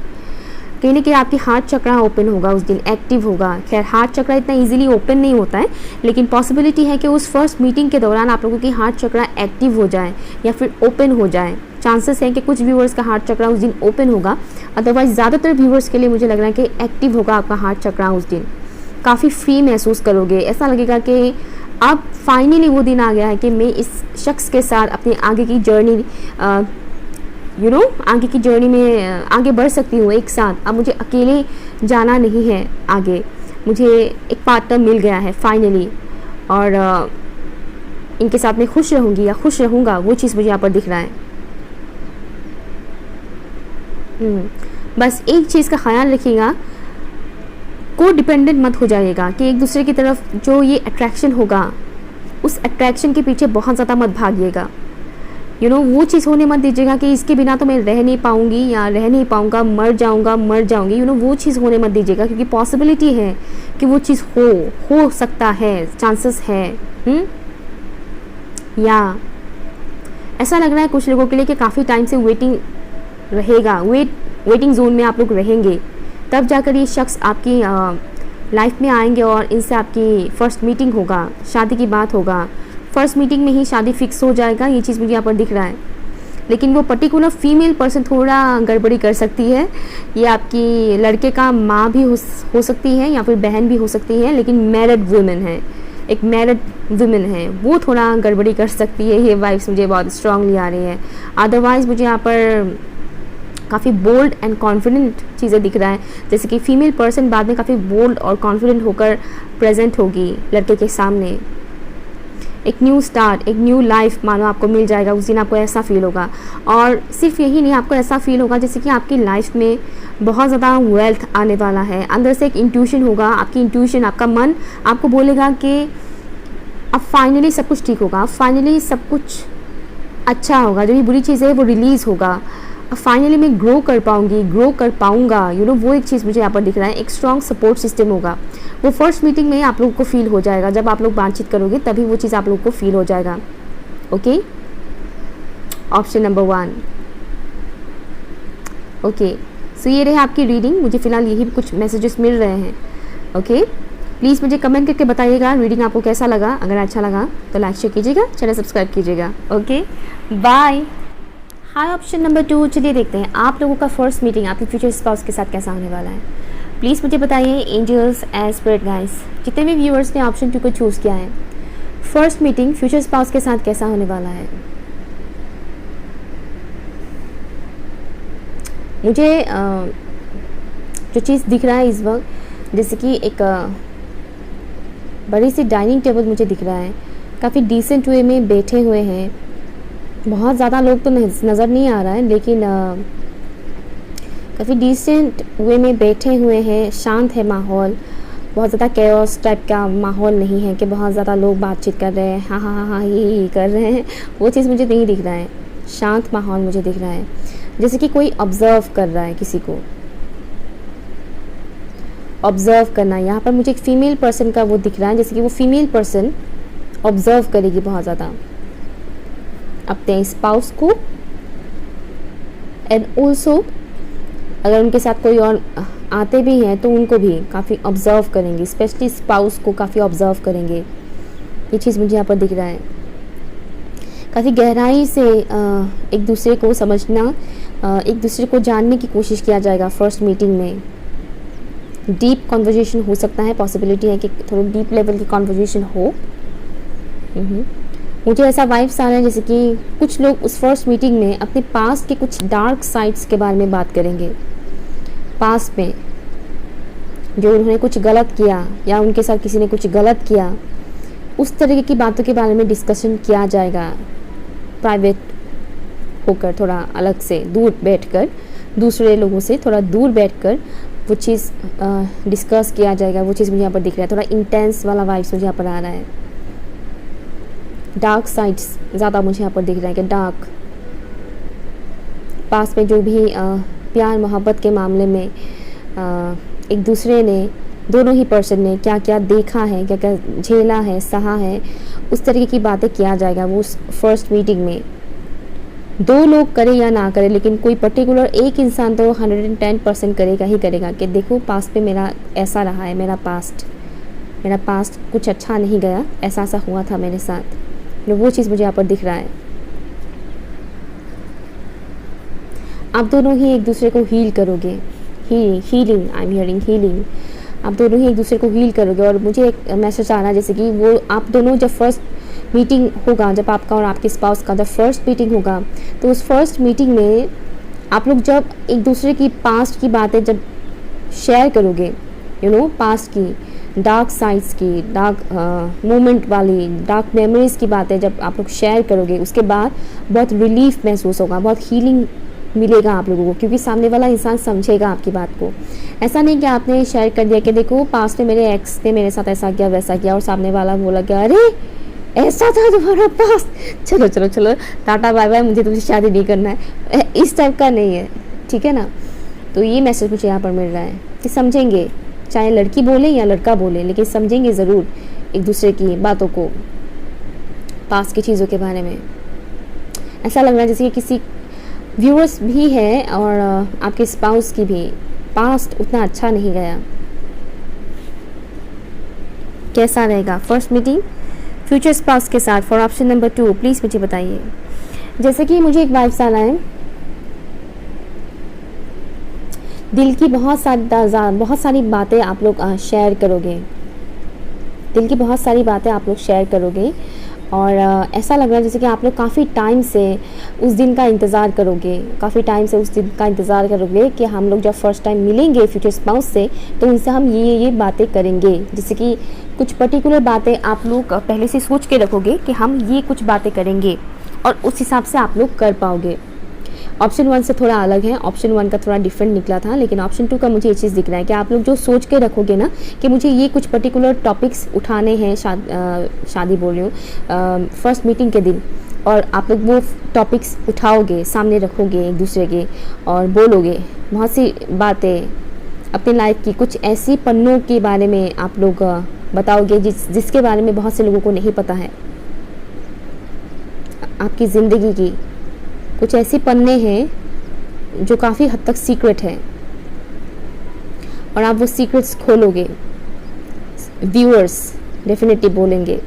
कहीं ना कहीं आपकी हार्ट चक्रा ओपन होगा उस दिन, एक्टिव होगा। खैर हार्ट चक्रा इतना इजीली ओपन नहीं होता है, लेकिन पॉसिबिलिटी है कि उस फर्स्ट मीटिंग के दौरान आप लोगों की हार्ट चक्रा एक्टिव हो जाए या फिर ओपन हो जाए। चांसेस हैं कि कुछ व्यूवर्स का हार्ट चक्रा उस दिन ओपन होगा, अदरवाइज ज़्यादातर व्यूवर्स के लिए मुझे लग रहा है कि एक्टिव होगा आपका हार्ट चक्रा उस दिन। काफ़ी फ्री महसूस करोगे, ऐसा लगेगा कि अब फाइनली वो दिन आ गया है कि मैं इस शख्स के साथ अपनी आगे की जर्नी आगे की जर्नी में आगे बढ़ सकती हूँ एक साथ। अब मुझे अकेले जाना नहीं है आगे, मुझे एक पार्टनर मिल गया है फाइनली, और इनके साथ मैं खुश रहूँगी या खुश रहूँगा, वो चीज़ मुझे यहाँ पर दिख रहा है। बस एक चीज़ का ख्याल रखिएगा, को डिपेंडेंट मत हो जाइएगा कि एक दूसरे की तरफ जो ये अट्रैक्शन होगा उस अट्रैक्शन के पीछे बहुत ज़्यादा मत भागिएगा। वो चीज़ होने मत दीजिएगा कि इसके बिना तो मैं रह नहीं पाऊँगी या रह नहीं पाऊँगा, मर जाऊँगी। वो चीज़ होने मत दीजिएगा, क्योंकि पॉसिबिलिटी है कि वो चीज़ हो सकता है, चांसेस है। या ऐसा लग रहा है कुछ लोगों के लिए कि काफ़ी टाइम से वेटिंग रहेगा, वेटिंग जोन में आप लोग रहेंगे, तब जाकर ये शख्स आपकी लाइफ में आएंगे और इनसे आपकी फ़र्स्ट मीटिंग होगा, शादी की बात होगा। फर्स्ट मीटिंग में ही शादी फिक्स हो जाएगा, ये चीज़ मुझे यहाँ पर दिख रहा है। लेकिन वो पर्टिकुलर फीमेल पर्सन थोड़ा गड़बड़ी कर सकती है, ये आपकी लड़के का माँ भी हो सकती है या फिर बहन भी हो सकती है, लेकिन मैरिड वुमेन है, एक मैरिड वुमेन है, वो थोड़ा गड़बड़ी कर सकती है। ये वाइब्स मुझे बहुत स्ट्रांगली आ रही है। अदरवाइज़ मुझे यहाँ पर काफ़ी बोल्ड एंड कॉन्फिडेंट चीज़ें दिख रहा है, जैसे कि फीमेल पर्सन बाद में काफ़ी बोल्ड और कॉन्फिडेंट होकर प्रेजेंट होगी लड़के के सामने। एक न्यू स्टार्ट, एक न्यू लाइफ मानो आपको मिल जाएगा उस दिन, आपको ऐसा फील होगा। और सिर्फ यही नहीं, आपको ऐसा फील होगा जैसे कि आपकी लाइफ में बहुत ज़्यादा वेल्थ आने वाला है। अंदर से एक इंट्यूशन होगा, आपकी इंट्यूशन, आपका मन आपको बोलेगा कि अब फाइनली सब कुछ ठीक होगा, अब फाइनली सब कुछ अच्छा होगा, जो भी बुरी चीज़ें है वो रिलीज़ होगा, अब फाइनली मैं ग्रो कर पाऊँगी, ग्रो कर पाऊँगा। वो एक चीज़ मुझे यहाँ पर दिख रहा है। एक स्ट्रॉन्ग सपोर्ट सिस्टम होगा, वो फर्स्ट मीटिंग में आप लोगों को फील हो जाएगा। जब आप लोग बातचीत करोगे तभी वो चीज़ आप लोगों को फील हो जाएगा। Okay, option number 1। ओके, सो ये रहे आपकी रीडिंग। मुझे फ़िलहाल यही कुछ मैसेजेस मिल रहे हैं। ओके, प्लीज़ मुझे कमेंट करके बताइएगा रीडिंग आपको कैसा लगा। अगर अच्छा लगा तो लाइक शेयर कीजिएगा, चैनल सब्सक्राइब कीजिएगा। Okay, bye. Hi, option number 2। चलिए देखते हैं आप लोगों का फर्स्ट मीटिंग आपके फ्यूचर स्पाउस के साथ कैसा होने वाला है। प्लीज़ मुझे बताइए एंजल्स एंड स्पिरिट गाइस, जितने भी व्यूअर्स ने ऑप्शन 2 को चूज़ किया है, फर्स्ट मीटिंग फ्यूचर स्पाउस के साथ कैसा होने वाला है। मुझे जो चीज़ दिख रहा है इस वक्त, जैसे कि एक बड़ी सी डाइनिंग टेबल मुझे दिख रहा है, काफ़ी डिसेंट वे में बैठे हुए हैं। बहुत ज़्यादा लोग तो नज़र नहीं आ रहा है, लेकिन काफ़ी डिसेंट वे में बैठे हुए हैं, शांत है माहौल। बहुत ज़्यादा कैओस टाइप का माहौल नहीं है कि बहुत ज़्यादा लोग बातचीत कर रहे हैं, हाँ हाँ हाँ हाँ ही कर रहे हैं, वो चीज़ मुझे नहीं दिख रहा है। शांत माहौल मुझे दिख रहा है, जैसे कि कोई ऑब्ज़र्व कर रहा है किसी को। ऑब्ज़र्व करना, यहाँ पर मुझे एक फ़ीमेल पर्सन का वो दिख रहा है, जैसे कि वो फीमेल पर्सन ऑब्ज़र्व करेगी बहुत ज़्यादा अपने स्पाउस को। एंड ऑल्सो अगर उनके साथ कोई और आते भी हैं तो उनको भी काफ़ी ऑब्ज़र्व करेंगे, स्पेशली स्पाउस को काफ़ी ऑब्ज़र्व करेंगे। ये चीज़ मुझे यहाँ पर दिख रहा है। काफ़ी गहराई से एक दूसरे को समझना, एक दूसरे को जानने की कोशिश किया जाएगा फर्स्ट मीटिंग में। डीप कॉन्वर्जेशन हो सकता है, पॉसिबिलिटी है कि थोड़ी डीप लेवल की कॉन्वर्जेशन हो। मुझे ऐसा वाइब्स आ रहा है जैसे कि कुछ लोग उस फर्स्ट मीटिंग में अपने पास्ट के कुछ डार्क साइड्स के बारे में बात करेंगे। पास्ट में जो उन्होंने कुछ गलत किया या उनके साथ किसी ने कुछ गलत किया, उस तरीके की बातों के बारे में डिस्कशन किया जाएगा। प्राइवेट होकर, थोड़ा अलग से दूर बैठकर, दूसरे लोगों से थोड़ा दूर बैठकर वो चीज़ डिस्कस किया जाएगा। वो चीज़ मुझे यहाँ पर दिख रहा है। थोड़ा इंटेंस वाला वाइब्स मुझे यहाँ पर आ रहा है। डार्क साइड्स ज़्यादा मुझे यहाँ पर दिख रहा है कि डार्क पास में जो भी प्यार मोहब्बत के मामले में एक दूसरे ने, दोनों ही पर्सन ने क्या क्या देखा है, क्या क्या झेला है, सहा है, उस तरीके की बातें किया जाएगा वो फर्स्ट मीटिंग में। दो लोग करें या ना करें, लेकिन कोई पर्टिकुलर एक इंसान तो 110% करेगा ही करेगा कि देखो पास्ट पे मेरा ऐसा रहा है, मेरा पास्ट कुछ अच्छा नहीं गया, ऐसा ऐसा हुआ था मेरे साथ। तो वो चीज़ मुझे यहाँ पर दिख रहा है। आप दोनों ही एक दूसरे को हील करोगे। Healing, I am hearing healing. आप दोनों ही एक दूसरे को हील करोगे। और मुझे एक मैसेज आ रहा है जैसे कि वो आप दोनों जब फर्स्ट मीटिंग होगा, जब आपका और आपके स्पाउस का जब फर्स्ट मीटिंग होगा, तो उस फर्स्ट मीटिंग में आप लोग जब एक दूसरे की पास्ट की बातें जब शेयर करोगे, पास्ट की डार्क साइड्स की, डार्क मोमेंट वाली, डार्क मेमोरीज़ की बातें जब आप लोग शेयर करोगे, उसके बाद बहुत रिलीफ महसूस होगा, बहुत हीलिंग मिलेगा आप लोगों को, क्योंकि सामने वाला इंसान समझेगा आपकी बात को। ऐसा नहीं कि आपने शेयर कर दिया कि देखो पास्ट में मेरे एक्स ने मेरे साथ ऐसा किया वैसा किया, और सामने वाला बोला कि अरे ऐसा था तुम्हारा पास्ट, चलो चलो चलो टाटा बाय बाय, मुझे तुमसे शादी नहीं करना है, इस टाइप का नहीं है, ठीक है ना। तो ये मैसेज मुझे यहाँ पर मिल रहा है कि समझेंगे, चाहे लड़की बोले या लड़का बोले, लेकिन समझेंगे ज़रूर एक दूसरे की बातों को, पास्ट की चीज़ों के बारे में। ऐसा लग रहा है जैसे कि किसी व्यूअर्स भी है और आपके स्पाउस की भी पास्ट उतना अच्छा नहीं गया। कैसा रहेगा फर्स्ट मीटिंग फ्यूचर स्पाउस के साथ? फॉर ऑप्शन नंबर 2 प्लीज़ मुझे बताइए। जैसे कि मुझे एक वाइब्स आ रहा है, दिल की बहुत सारी बातें आप लोग शेयर करोगे। दिल की बहुत सारी बातें आप लोग शेयर करोगे और ऐसा लग रहा है जैसे कि आप लोग काफ़ी टाइम से उस दिन का इंतज़ार करोगे, कि हम लोग जब फर्स्ट टाइम मिलेंगे फ्यूचर स्पाउस से तो उनसे हम ये बातें करेंगे। जैसे कि कुछ पर्टिकुलर बातें आप लोग पहले से सोच के रखोगे कि हम ये कुछ बातें करेंगे और उस हिसाब से आप लोग कर पाओगे। ऑप्शन 1 से थोड़ा अलग है, ऑप्शन 1 का थोड़ा डिफरेंट निकला था, लेकिन ऑप्शन 2 का मुझे ये चीज़ दिख रहा है कि आप लोग जो सोच के रखोगे ना कि मुझे ये कुछ पर्टिकुलर टॉपिक्स उठाने हैं, शादी बोल रही हूँ, फर्स्ट मीटिंग के दिन, और आप लोग वो टॉपिक्स उठाओगे, सामने रखोगे एक दूसरे के और बोलोगे बहुत सी बातें अपनी लाइफ की, कुछ ऐसी पन्नों के बारे में आप लोग बताओगे जिसके बारे में बहुत से लोगों को नहीं पता है। आपकी ज़िंदगी की कुछ ऐसे पन्ने हैं जो काफ़ी हद तक सीक्रेट है और आप वो सीक्रेट्स खोलोगे। व्यूअर्स डेफिनेटली बोलेंगे।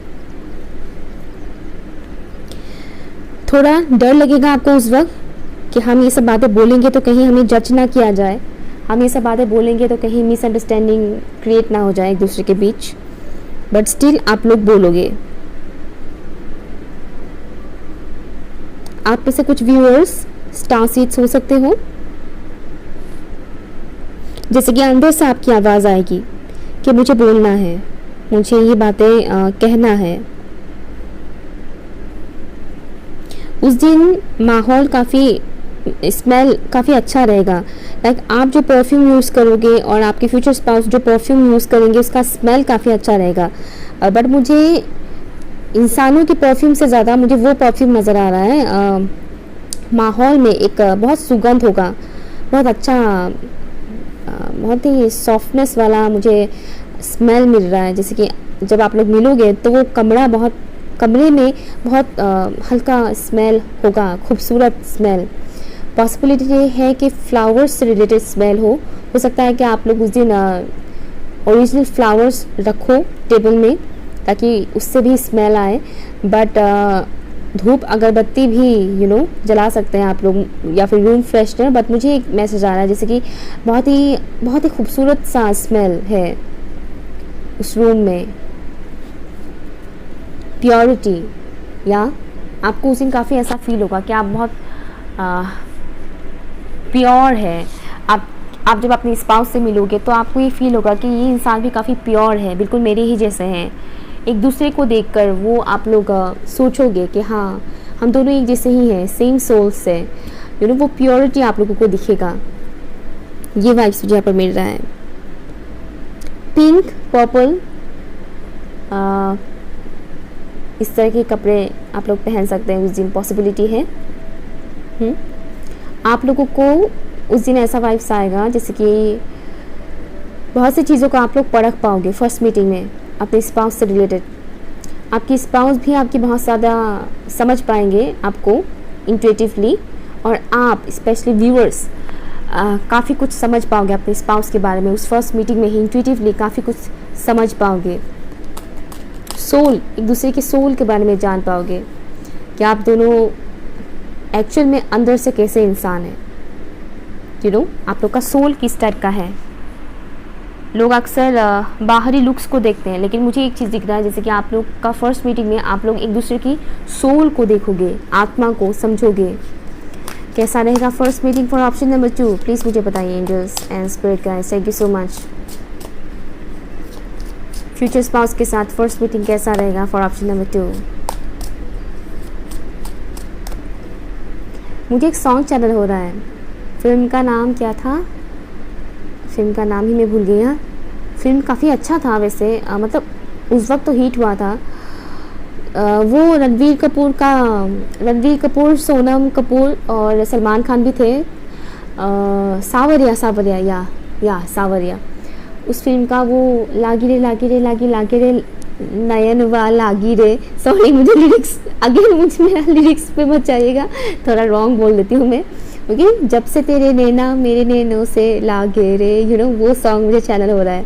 थोड़ा डर लगेगा आपको उस वक्त कि हम ये सब बातें बोलेंगे तो कहीं हमें जज ना किया जाए, हम ये सब बातें बोलेंगे तो कहीं मिसअंडरस्टैंडिंग क्रिएट ना हो जाए एक दूसरे के बीच, बट स्टिल आप लोग बोलोगे। आप में से कुछ व्यूअर्स स्टार सीड्स हो सकते हो, जैसे कि अंदर से आपकी आवाज़ आएगी कि मुझे बोलना है, मुझे ये बातें कहना है। उस दिन माहौल काफ़ी स्मेल काफ़ी अच्छा रहेगा। लाइक आप जो परफ्यूम यूज़ करोगे और आपके फ्यूचर स्पाउस जो परफ्यूम यूज़ करेंगे उसका स्मेल काफ़ी अच्छा रहेगा। बट मुझे इंसानों के परफ्यूम से ज़्यादा मुझे वो परफ्यूम नज़र आ रहा है, माहौल में एक बहुत सुगंध होगा, बहुत अच्छा, बहुत ही सॉफ्टनेस वाला मुझे स्मेल मिल रहा है। जैसे कि जब आप लोग मिलोगे तो वो कमरे में बहुत हल्का स्मेल होगा, खूबसूरत स्मेल। पॉसिबिलिटी ये है कि फ्लावर्स से रिलेटेड स्मेल हो सकता है कि आप लोग उस दिन ओरिजिनल फ्लावर्स रखो टेबल में ताकि उससे भी स्मेल आए। बट धूप अगरबत्ती भी जला सकते हैं आप लोग, या फिर रूम फ्रेशनर। बट मुझे एक मैसेज आ रहा है जैसे कि बहुत ही खूबसूरत सा स्मेल है उस रूम में, प्योरिटी, या आपको उस दिन काफ़ी ऐसा फील होगा कि आप बहुत प्योर है। आप जब अपने स्पाउस से मिलोगे तो आपको ये फील होगा कि ये इंसान भी काफ़ी प्योर है, बिल्कुल मेरे ही जैसे हैं। एक दूसरे को देखकर वो आप लोग सोचोगे कि हाँ हम दोनों एक जैसे ही हैं, सेम सोल्स है, वो प्योरिटी आप लोगों को दिखेगा। ये वाइब्स मुझे यहाँ पर मिल रहा है। पिंक, पर्पल, इस तरह के कपड़े आप लोग पहन सकते हैं उस दिन, पॉसिबिलिटी है। आप लोगों को उस दिन ऐसा वाइब्स आएगा जैसे कि बहुत सी चीज़ों को आप लोग परख पाओगे फर्स्ट मीटिंग में अपने स्पाउस से रिलेटेड। आपकी स्पाउस भी आपकी बहुत ज़्यादा समझ पाएंगे आपको इंट्यूटिवली, और आप स्पेशली व्यूअर्स काफ़ी कुछ समझ पाओगे अपने स्पाउस के बारे में। उस फर्स्ट मीटिंग में ही इंट्यूटिवली काफ़ी कुछ समझ पाओगे। सोल, एक दूसरे के सोल के बारे में जान पाओगे कि आप दोनों एक्चुअल में अंदर से कैसे इंसान हैं। आप लोग का सोल किस टाइप का है। लोग अक्सर बाहरी लुक्स को देखते हैं, लेकिन मुझे एक चीज़ दिख रहा है जैसे कि आप लोग का फर्स्ट मीटिंग में आप लोग एक दूसरे की सोल को देखोगे, आत्मा को समझोगे। कैसा रहेगा first meeting for option number 2, please मुझे बताइए angels and spirit guides, thank you so much. Future spouse के साथ फर्स्ट मीटिंग कैसा रहेगा फॉर ऑप्शन नंबर 2। मुझे एक सॉन्ग चैनल हो रहा है, फिल्म का नाम क्या था, फिल्म का नाम ही मैं भूल गई। हाँ, फिल्म काफ़ी अच्छा था वैसे, मतलब उस वक्त तो हिट हुआ था। वो रणवीर कपूर, सोनम कपूर और सलमान खान भी थे। सावरिया उस फिल्म का वो लागी रे नयन वा लागी रे, सॉरी मुझे लिरिक्स मेरा लिरिक्स पे मत जाइएगा, थोड़ा रॉन्ग बोल देती हूँ मैं, क्योंकि जब से तेरे नैना मेरे नैनों से लागे रे, वो सॉन्ग मुझे चैनल हो रहा है।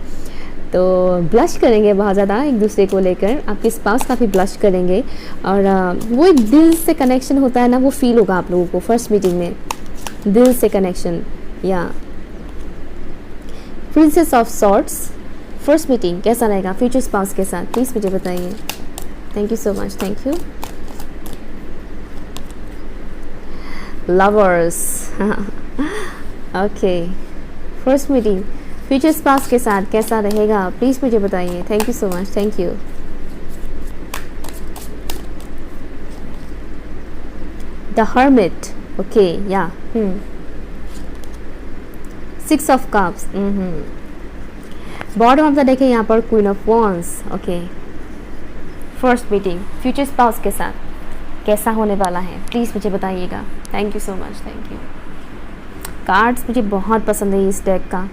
तो ब्लश करेंगे बहुत ज़्यादा एक दूसरे को लेकर, आपके स्पाउस काफ़ी ब्लश करेंगे, और वो एक दिल से कनेक्शन होता है ना, वो फील होगा आप लोगों को फर्स्ट मीटिंग में, दिल से कनेक्शन। या princess of swords, first meeting कैसा रहेगा फ्यूचर स्पाउस के साथ, प्लीज़ मुझे बताइए। Thank you so much, thank you. Lovers, okay, first meeting future spouse के साथ कैसा रहेगा, प्लीज़ मुझे बताइए। Thank you so much, thank you. The hermit, okay, या 6 of cups, bottom of the deck है यहाँ पर queen of wands. Okay, first meeting future spouse के साथ कैसा होने वाला है, प्लीज़ मुझे बताइएगा। Thank you so much, thank you. Cards मुझे बहुत पसंद है इस डेक का।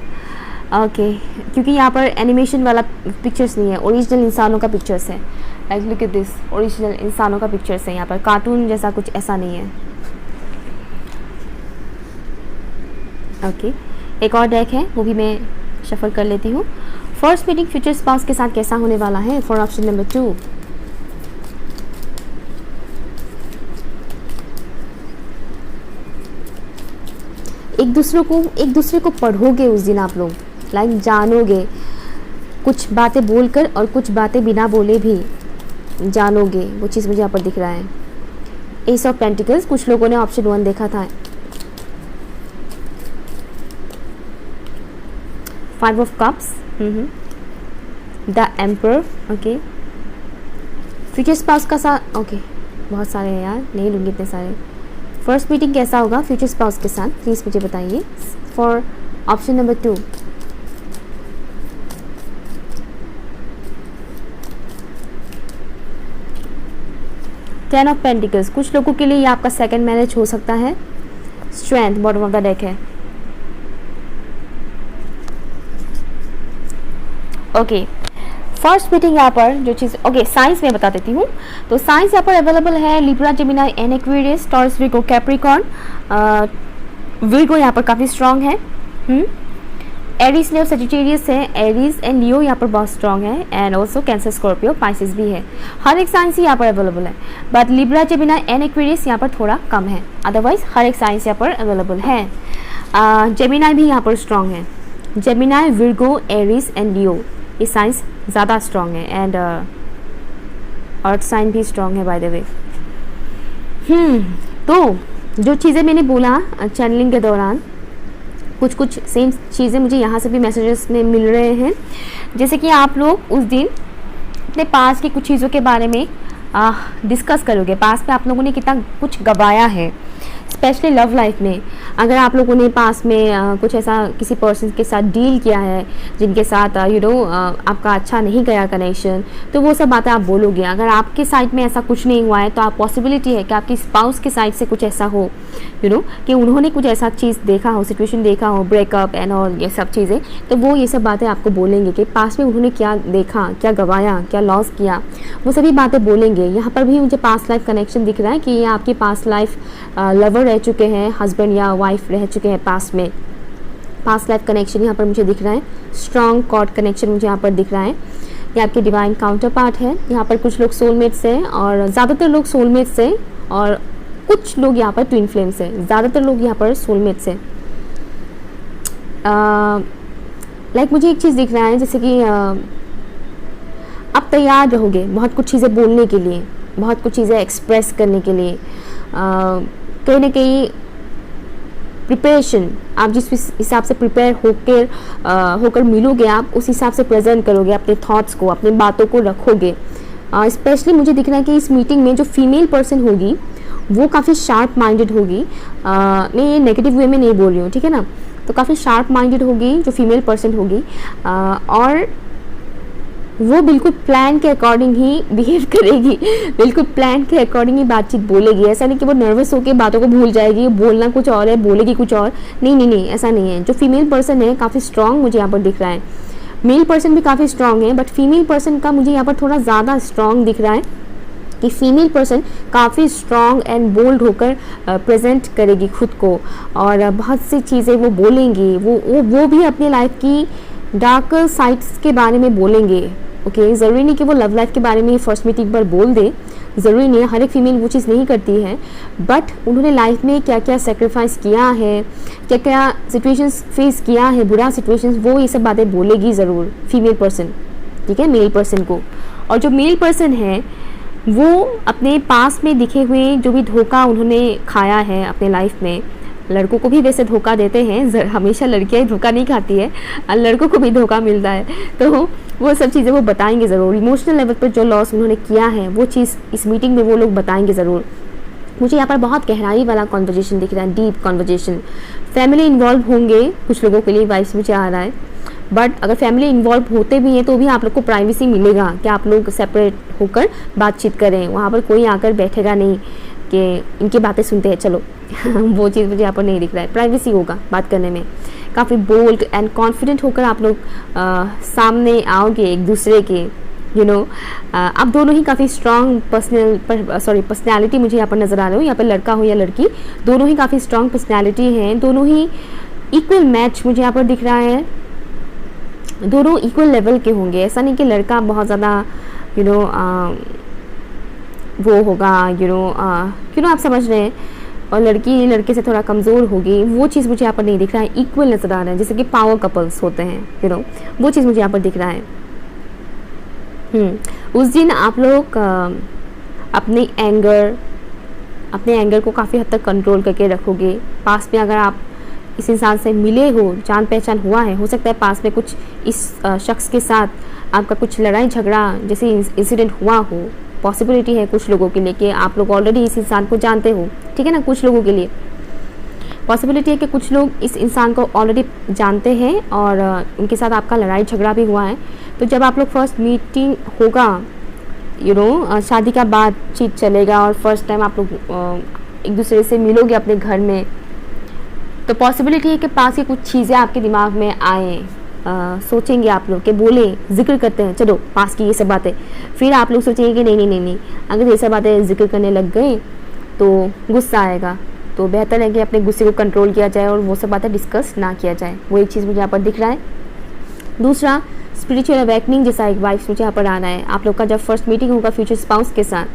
ओके, क्योंकि यहाँ पर एनिमेशन वाला पिक्चर्स नहीं है, ओरिजिनल इंसानों का पिक्चर्स है। Like look at this, original इंसानों का पिक्चर्स है यहाँ पर, कार्टून जैसा कुछ ऐसा नहीं है। ओके, एक और डेक है वो भी मैं शफल कर लेती हूँ। फर्स्ट मीटिंग फ्यूचर स्पाउस के साथ कैसा होने वाला है फॉर ऑप्शन नंबर 2। एक दूसरे को पढ़ोगे उस दिन आप लोग, लाइक जानोगे, कुछ बातें बोलकर और कुछ बातें बिना बोले भी जानोगे, वो चीज़ मुझे यहाँ पर दिख रहा है। एस ऑफ पेंटिकल्स, कुछ लोगों ने ऑप्शन 1 देखा था। 5 of cups, the emperor, okay, future spouse का साथ, ओके, बहुत सारे हैं यार, नहीं लूँगी इतने सारे। फर्स्ट मीटिंग कैसा होगा फ्यूचर स्पाउस के साथ, प्लीज़ मुझे बताइए for option number 2। Ten of pentacles, कुछ लोगों के लिए ये आपका सेकंड मैरिज हो सकता है। Strength bottom of the deck है। ओके, फर्स्ट मीटिंग यहाँ पर जो चीज़, ओके साइंस में बता देती हूँ। तो साइंस यहाँ पर अवेलेबल है Libra, Gemini and Aquarius, taurus, Virgo, Capricorn. Virgo यहाँ पर काफ़ी स्ट्रांग है। एरीज, लियो, सजिटेरियस है। एरीज एंड लियो यहाँ पर बहुत स्ट्रांग है। And also cancer, Scorpio, Pisces भी है। हर एक साइंस ही यहाँ पर अवेलेबल है, but Libra, Gemini and Aquarius यहाँ पर थोड़ा कम है। अदरवाइज हर एक साइंस यहाँ पर अवेलेबल है। जेमिनी भी यहाँ पर स्ट्रांग है। जेमिनी, विर्गो, एरीज एंड लियो, ये साइंस ज़्यादा स्ट्रांग है। एंड अर्थ साइन भी स्ट्रांग है बाय द वे। तो जो चीज़ें मैंने बोला चैनलिंग के दौरान, कुछ सेम चीज़ें मुझे यहाँ से भी मैसेजेस में मिल रहे हैं। जैसे कि आप लोग उस दिन अपने पास की कुछ चीज़ों के बारे में डिस्कस करोगे। पास में आप लोगों ने कितना कुछ गवाया है, स्पेशली लव लाइफ में। अगर आप लोगों ने पास में कुछ ऐसा किसी पर्सन के साथ डील किया है जिनके साथ आपका अच्छा नहीं गया कनेक्शन, तो वो सब बातें आप बोलोगे। अगर आपके साइड में ऐसा कुछ नहीं हुआ है तो आप पॉसिबिलिटी है कि आपकी स्पाउस के साइड से कुछ ऐसा हो कि उन्होंने कुछ ऐसा चीज़ देखा हो, सिचुएशन देखा हो, ब्रेकअप एंड ऑल ये सब चीज़ें, तो वो ये सब बातें आपको बोलेंगे कि पास में उन्होंने क्या देखा, क्या गवाया, क्या लॉस किया, वो सभी बातें बोलेंगे। यहाँ पर भी मुझे पास्ट लाइफ कनेक्शन दिख रहा है कि ये आपकी पास्ट लाइफ लवर रह चुके हैं, हस्बैंड या वाइफ रह चुके हैं पास्ट में। पास्ट लाइफ कनेक्शन यहाँ पर मुझे दिख रहा है। स्ट्रॉन्ग कॉर्ड कनेक्शन मुझे यहाँ पर दिख रहा है। ये आपके डिवाइन काउंटर पार्ट है। यहाँ पर कुछ लोग सोलमेट्स हैं और ज़्यादातर लोग सोलमेट्स हैं, और कुछ लोग यहाँ पर ट्विन फ्लेम्स हैं। ज़्यादातर लोग यहाँ पर सोलमेट्स हैं। लाइक मुझे एक चीज़ दिख रहा है, जैसे कि आप तैयार रहोगे बहुत कुछ चीज़ें बोलने के लिए, बहुत कुछ चीज़ें एक्सप्रेस करने के लिए। कहीं ना कहीं प्रिपरेशन, आप जिस हिसाब से प्रिपेयर होकर मिलोगे, आप उस हिसाब से प्रेजेंट करोगे अपने थॉट्स को, अपनी बातों को रखोगे। स्पेशली मुझे दिख रहा है कि इस मीटिंग में जो फीमेल पर्सन होगी वो काफ़ी शार्प माइंडेड होगी। मैं ये नेगेटिव वे में नहीं बोल रही हूँ, ठीक है ना। तो काफ़ी शार्प माइंडेड होगी जो फीमेल पर्सन होगी, और वो बिल्कुल प्लान के अकॉर्डिंग ही बिहेव करेगी, बिल्कुल प्लान के अकॉर्डिंग ही बातचीत बोलेगी। ऐसा नहीं कि वो नर्वस होकर बातों को भूल जाएगी, बोलना कुछ और है, बोलेगी कुछ और। नहीं, ऐसा नहीं है। जो फीमेल पर्सन है काफ़ी स्ट्रांग मुझे यहाँ पर दिख रहा है। मेल पर्सन भी काफ़ी स्ट्रांग है, बट फीमेल पर्सन का मुझे यहाँ पर थोड़ा ज़्यादा स्ट्रांग दिख रहा है कि फीमेल पर्सन काफ़ी स्ट्रांग एंड बोल्ड होकर प्रेजेंट करेगी खुद को, और बहुत सी चीज़ें वो बोलेंगी। वो भी अपनी लाइफ की डार्कर साइड्स के बारे में बोलेंगे। ओके, ज़रूरी नहीं कि वो लव लाइफ के बारे में फर्स्ट मीटिंग पर बोल दे, ज़रूरी नहीं है, हर एक फीमेल वो चीज़ नहीं करती है। बट उन्होंने लाइफ में क्या क्या सेक्रीफाइस किया है, क्या क्या सिचुएशंस फेस किया है, बुरा सिचुएशंस, वो ये सब बातें बोलेगी ज़रूर फीमेल पर्सन, ठीक है, मेल पर्सन को। और जो मेल पर्सन है वो अपने पास में दिखे हुए जो भी धोखा उन्होंने खाया है अपने लाइफ में, लड़कों को भी वैसे धोखा देते हैं, हमेशा लड़कियां ही धोखा नहीं खाती है, लड़कों को भी धोखा मिलता है, तो वो सब चीज़ें वो बताएंगे ज़रूर। इमोशनल लेवल पर जो लॉस उन्होंने किया है वो चीज़ इस मीटिंग में वो लोग बताएंगे ज़रूर। मुझे यहाँ पर बहुत गहराई वाला कॉन्वर्जेशन दिख रहा है, डीप कॉन्वर्जेशन। फैमिली इन्वॉल्व होंगे कुछ लोगों के लिए, वाइब्स मुझे आ रहा है। बट अगर फैमिली इन्वॉल्व होते भी हैं तो भी आप लोग को प्राइवेसी मिलेगा कि आप लोग सेपरेट होकर बातचीत करें। वहाँ पर कोई आकर बैठेगा नहीं कि इनकी बातें सुनते हैं चलो वो चीज़ मुझे यहाँ पर नहीं दिख रहा है। प्राइवेसी होगा बात करने में। काफ़ी बोल्ड एंड कॉन्फिडेंट होकर आप लोग सामने आओगे एक दूसरे के, आप दोनों ही काफ़ी स्ट्रॉन्ग पर्सनैलिटी मुझे यहाँ पर नज़र आ रहे हो। यहाँ पर लड़का हो या लड़की, दोनों ही काफ़ी स्ट्रॉन्ग पर्सनैलिटी हैं, दोनों ही इक्वल मैच मुझे यहाँ पर दिख रहा है। दोनों इक्वल लेवल के होंगे, ऐसा नहीं कि लड़का बहुत ज़्यादा वो होगा, आप समझ रहे हैं, और लड़की लड़के से थोड़ा कमज़ोर होगी, वो चीज़ मुझे यहाँ पर नहीं दिख रहा है। इक्वल नज़र आ रहा है, जैसे कि पावर कपल्स होते हैं, वो चीज़ मुझे यहाँ पर दिख रहा है। उस दिन आप लोग अपने एंगर को काफ़ी हद तक कंट्रोल करके रखोगे। पास में अगर आप इस इंसान से मिले हो, जान पहचान हुआ है, हो सकता है पास में कुछ इस शख्स के साथ आपका कुछ लड़ाई झगड़ा जैसे इंसिडेंट हुआ हो, पॉसिबिलिटी है कुछ लोगों के लिए कि आप लोग ऑलरेडी इस इंसान को जानते हो, ठीक है ना। कुछ लोगों के लिए पॉसिबिलिटी है कि कुछ लोग इस इंसान को ऑलरेडी जानते हैं और उनके साथ आपका लड़ाई झगड़ा भी हुआ है। तो जब आप लोग फर्स्ट मीटिंग होगा, शादी का बातचीत चलेगा और फर्स्ट टाइम आप लोग एक दूसरे से मिलोगे अपने घर में, तो पॉसिबिलिटी है कि पास की कुछ चीज़ें आपके दिमाग में आए, सोचेंगे आप लोग कि बोले, जिक्र करते हैं चलो पास की ये सब बातें, फिर आप लोग सोचेंगे कि नहीं, अगर ये सब बातें जिक्र करने लग गए तो गुस्सा आएगा, तो बेहतर है कि अपने गुस्से को कंट्रोल किया जाए और वो सब बातें डिस्कस ना किया जाए। वो एक चीज़ मुझे यहाँ पर दिख रहा है। दूसरा, स्पिरिचुअल अवेकनिंग जैसा एक वाइब्स मुझे यहाँ पर आना है। आप लोग का जब फर्स्ट मीटिंग होगा फ्यूचर स्पाउस के साथ,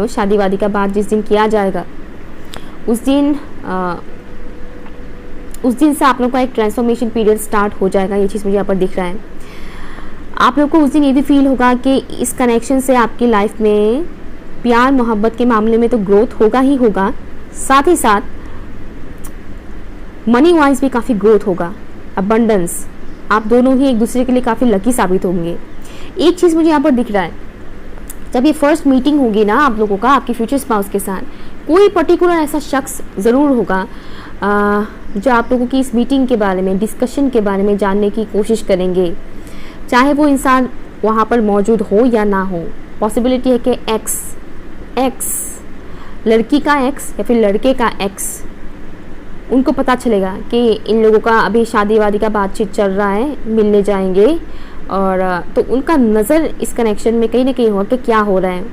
शादी वादी का बात जिस दिन किया जाएगा, उस दिन से आप लोग का एक ट्रांसफॉर्मेशन पीरियड स्टार्ट हो जाएगा। ये चीज़ मुझे यहाँ पर दिख रहा है। आप लोग को उस दिन ये भी फील होगा कि इस कनेक्शन से आपकी लाइफ में प्यार मोहब्बत के मामले में तो ग्रोथ होगा ही होगा, साथ ही साथ मनी वाइज भी काफ़ी ग्रोथ होगा, अबंडेंस। आप दोनों ही एक दूसरे के लिए काफ़ी लकी साबित होंगे। एक चीज़ मुझे यहाँ पर दिख रहा है, जब ये फर्स्ट मीटिंग होगी ना आप लोगों का आपके फ्यूचर स्पाउस के साथ, कोई पर्टिकुलर ऐसा शख्स ज़रूर होगा जो आप लोगों की इस मीटिंग के बारे में, डिस्कशन के बारे में जानने की कोशिश करेंगे, चाहे वो इंसान वहाँ पर मौजूद हो या ना हो। पॉसिबिलिटी है कि एक्स लड़की का एक्स या फिर लड़के का एक्स, उनको पता चलेगा कि इन लोगों का अभी शादी वादी का बातचीत चल रहा है, मिलने जाएंगे, और तो उनका नज़र इस कनेक्शन में कहीं ना कहीं होगा कि क्या हो रहा है,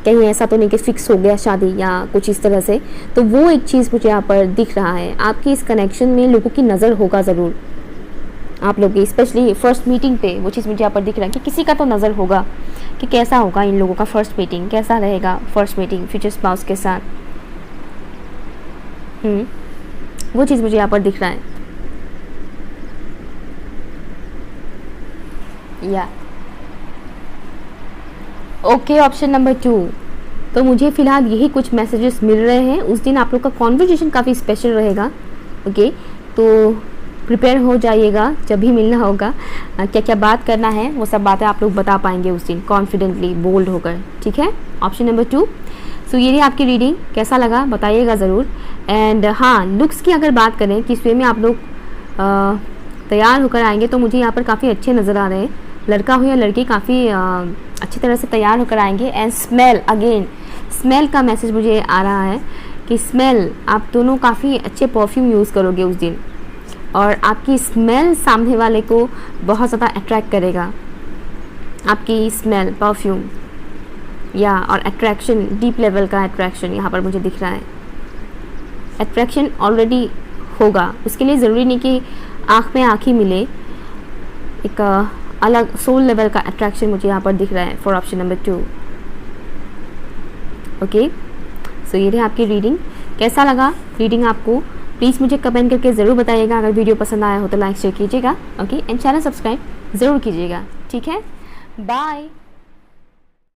कहीं ऐसा तो नहीं कि फिक्स हो गया शादी या कुछ इस तरह से। तो वो एक चीज़ मुझे यहाँ पर दिख रहा है। आपकी इस कनेक्शन में लोगों की नज़र होगा ज़रूर, आप लोग की स्पेशली फर्स्ट मीटिंग पे वो चीज़ मुझे यहाँ पर दिख रहा है कि किसी का तो नज़र होगा कि कैसा होगा इन लोगों का फर्स्ट मीटिंग, कैसा रहेगा फर्स्ट मीटिंग फ्यूचर स्पाउस के साथ। वो चीज़ मुझे यहाँ पर दिख रहा है। या ओके, ऑप्शन नंबर 2। तो मुझे फ़िलहाल यही कुछ मैसेजेस मिल रहे हैं। उस दिन आप लोग का कॉन्वर्जेशन काफ़ी स्पेशल रहेगा। ओके, तो प्रिपेयर हो जाइएगा, जब भी मिलना होगा क्या क्या बात करना है वो सब बातें आप लोग बता पाएंगे उस दिन कॉन्फिडेंटली, बोल्ड होकर। ठीक है, ऑप्शन नंबर 2। सो ये रही आपकी रीडिंग, कैसा लगा बताइएगा ज़रूर। एंड हाँ, लुक्स की अगर बात करें कि इसमें में आप लोग तैयार होकर आएंगे तो मुझे यहाँ पर काफ़ी अच्छे नज़र आ रहे हैं। लड़का हो या लड़की काफ़ी अच्छी तरह से तैयार होकर आएंगे। एंड स्मेल, अगेन स्मेल का मैसेज मुझे आ रहा है कि स्मेल, आप दोनों काफ़ी अच्छे परफ्यूम यूज़ करोगे उस दिन, और आपकी स्मेल सामने वाले को बहुत ज़्यादा अट्रैक्ट करेगा। आपकी स्मेल, परफ्यूम या और अट्रैक्शन, डीप लेवल का अट्रैक्शन यहाँ पर मुझे दिख रहा है। अट्रैक्शन ऑलरेडी होगा, उसके लिए ज़रूरी नहीं कि आँख में आँख ही मिले, एक अलग सोल लेवल का अट्रैक्शन मुझे यहाँ पर दिख रहा है फॉर ऑप्शन नंबर 2। ओके, सो ये रही आपकी रीडिंग। कैसा लगा रीडिंग आपको, प्लीज़ मुझे कमेंट करके ज़रूर बताइएगा। अगर वीडियो पसंद आया हो तो लाइक शेयर कीजिएगा। ओके, एंड चैनल सब्सक्राइब ज़रूर कीजिएगा। ठीक है, बाय।